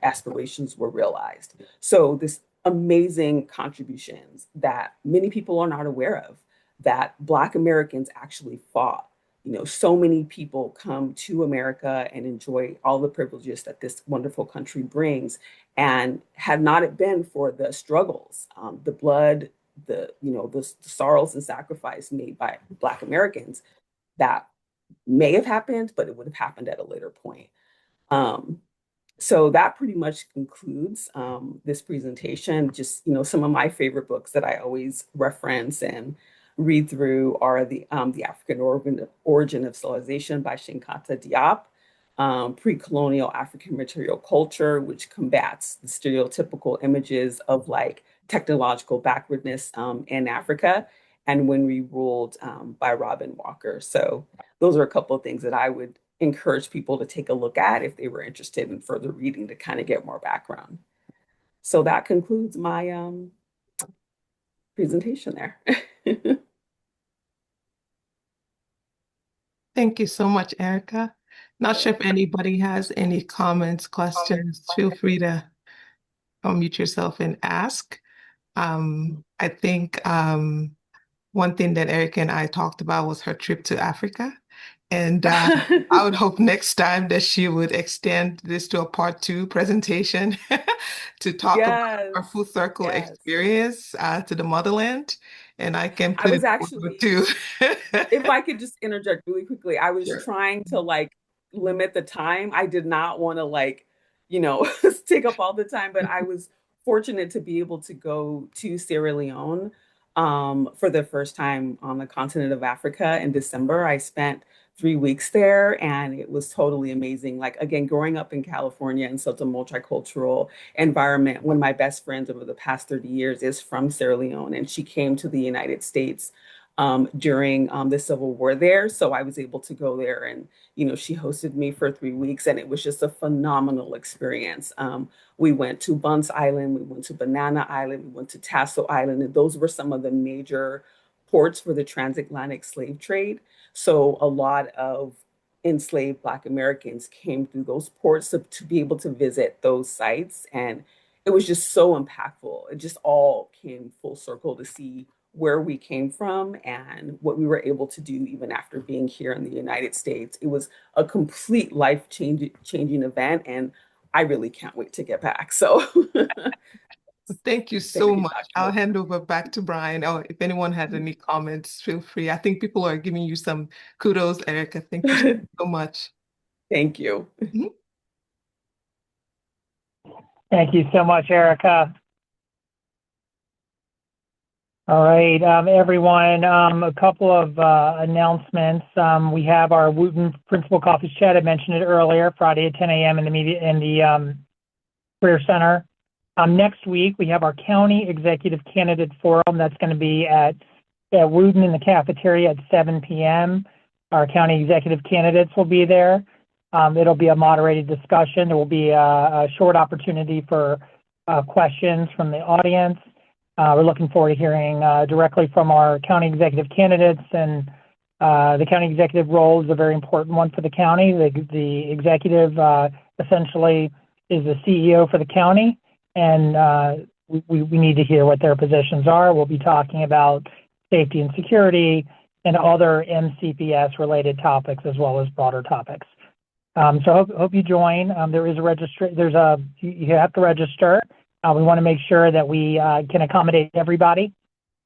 aspirations were realized. So this amazing contributions that many people are not aware of, that Black Americans actually fought. So many people come to America and enjoy all the privileges that this wonderful country brings. And had not it been for the struggles, the blood, the sorrows and sacrifice made by Black Americans, that may have happened, but it would have happened at a later point. So that pretty much concludes this presentation. Just, some of my favorite books that I always reference and read through are the African Origin of Civilization by Shinkata Diop, Pre-Colonial African Material Culture, which combats the stereotypical images of like technological backwardness in Africa, and When We Ruled by Robin Walker. So those are a couple of things that I would encourage people to take a look at if they were interested in further reading to kind of get more background. So that concludes my presentation there. Thank you so much, Erica. Not sure if anybody has any comments, questions. Feel free to unmute yourself and ask. I think one thing that Erica and I talked about was her trip to Africa. And I would hope next time that she would extend this to a part 2 presentation to talk about our full circle experience to the motherland. And I can put I was it actually, too. if I could just interject really quickly, I was Sure. trying to like limit the time. I did not want to like, take up all the time, but I was fortunate to be able to go to Sierra Leone for the first time on the continent of Africa in December. I spent 3 weeks there and it was totally amazing. Like, again, growing up in California in such a multicultural environment, one of my best friends over the past 30 years is from Sierra Leone, and she came to the United States during the Civil War there. So I was able to go there and, she hosted me for 3 weeks and it was just a phenomenal experience. We went to Bunce Island, we went to Banana Island, we went to Tasso Island, and those were some of the major ports for the transatlantic slave trade. So a lot of enslaved Black Americans came through those ports to be able to visit those sites. And it was just so impactful. It just all came full circle to see where we came from and what we were able to do even after being here in the United States. It was a complete life-changing event, and I really can't wait to get back. So thank you so much. I'll hand over back to Brian. Or if anyone has any comments, feel free. I think people are giving you some kudos, Erica. Thank you so much. Thank you. Thank you so much, Erica. All right, everyone, a couple of announcements. We have our Wooten Principal Caucus Chat. I mentioned it earlier, Friday at 10 a.m. in the Career Center. Next week, we have our County Executive Candidate Forum. That's going to be at at Wooten in the cafeteria at 7 p.m. Our county executive candidates will be there. It'll be a moderated discussion. There will be a short opportunity for questions from the audience. We're looking forward to hearing directly from our county executive candidates, and the county executive role is a very important one for the county. The executive essentially is the CEO for the county, and we need to hear what their positions are. We'll be talking about safety and security and other MCPS related topics as well as broader topics. So hope you join. There is a you have to register. We want to make sure that we can accommodate everybody.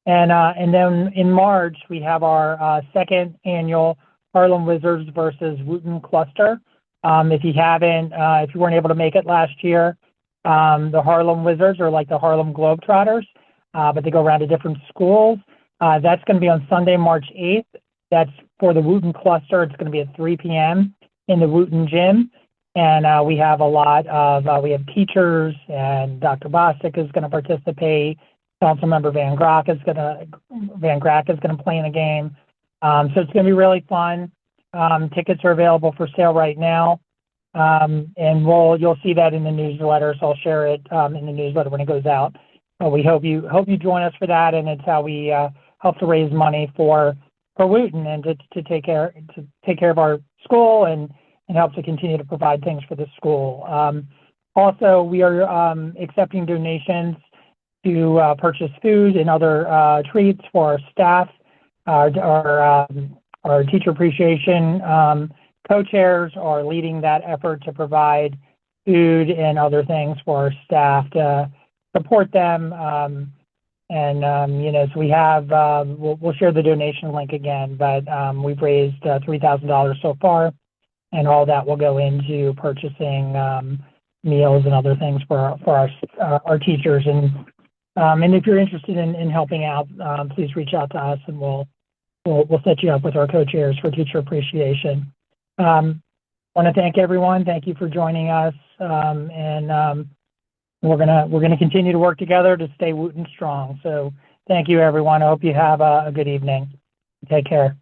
And then in March, we have our second annual Harlem Wizards versus Wooten Cluster. If you weren't able to make it last year, the Harlem Wizards are like the Harlem Globetrotters, but they go around to different schools. That's going to be on Sunday, March 8th. That's for the Wooten Cluster. It's going to be at 3 p.m. in the Wooten Gym. And we have we have teachers, and Dr. Bostic is going to participate. Councilmember Van Grack is going to play in the game. So it's going to be really fun. Tickets are available for sale right now. And you'll see that in the newsletter. So I'll share it in the newsletter when it goes out. We hope you join us for that, and it's how we help to raise money for Wooten and to take care of our school and help to continue to provide things for the school. Also, we are accepting donations to purchase food and other treats for our staff. Our teacher appreciation co-chairs are leading that effort to provide food and other things for our staff to support them. So we have, we'll share the donation link again, but we've raised $3,000 so far, and all that will go into purchasing meals and other things for our teachers. And if you're interested in helping out, please reach out to us, and we'll set you up with our co-chairs for teacher appreciation. Want to thank everyone. Thank you for joining us, and we're gonna continue to work together to stay Wooten strong. So thank you, everyone. I hope you have a good evening. Take care.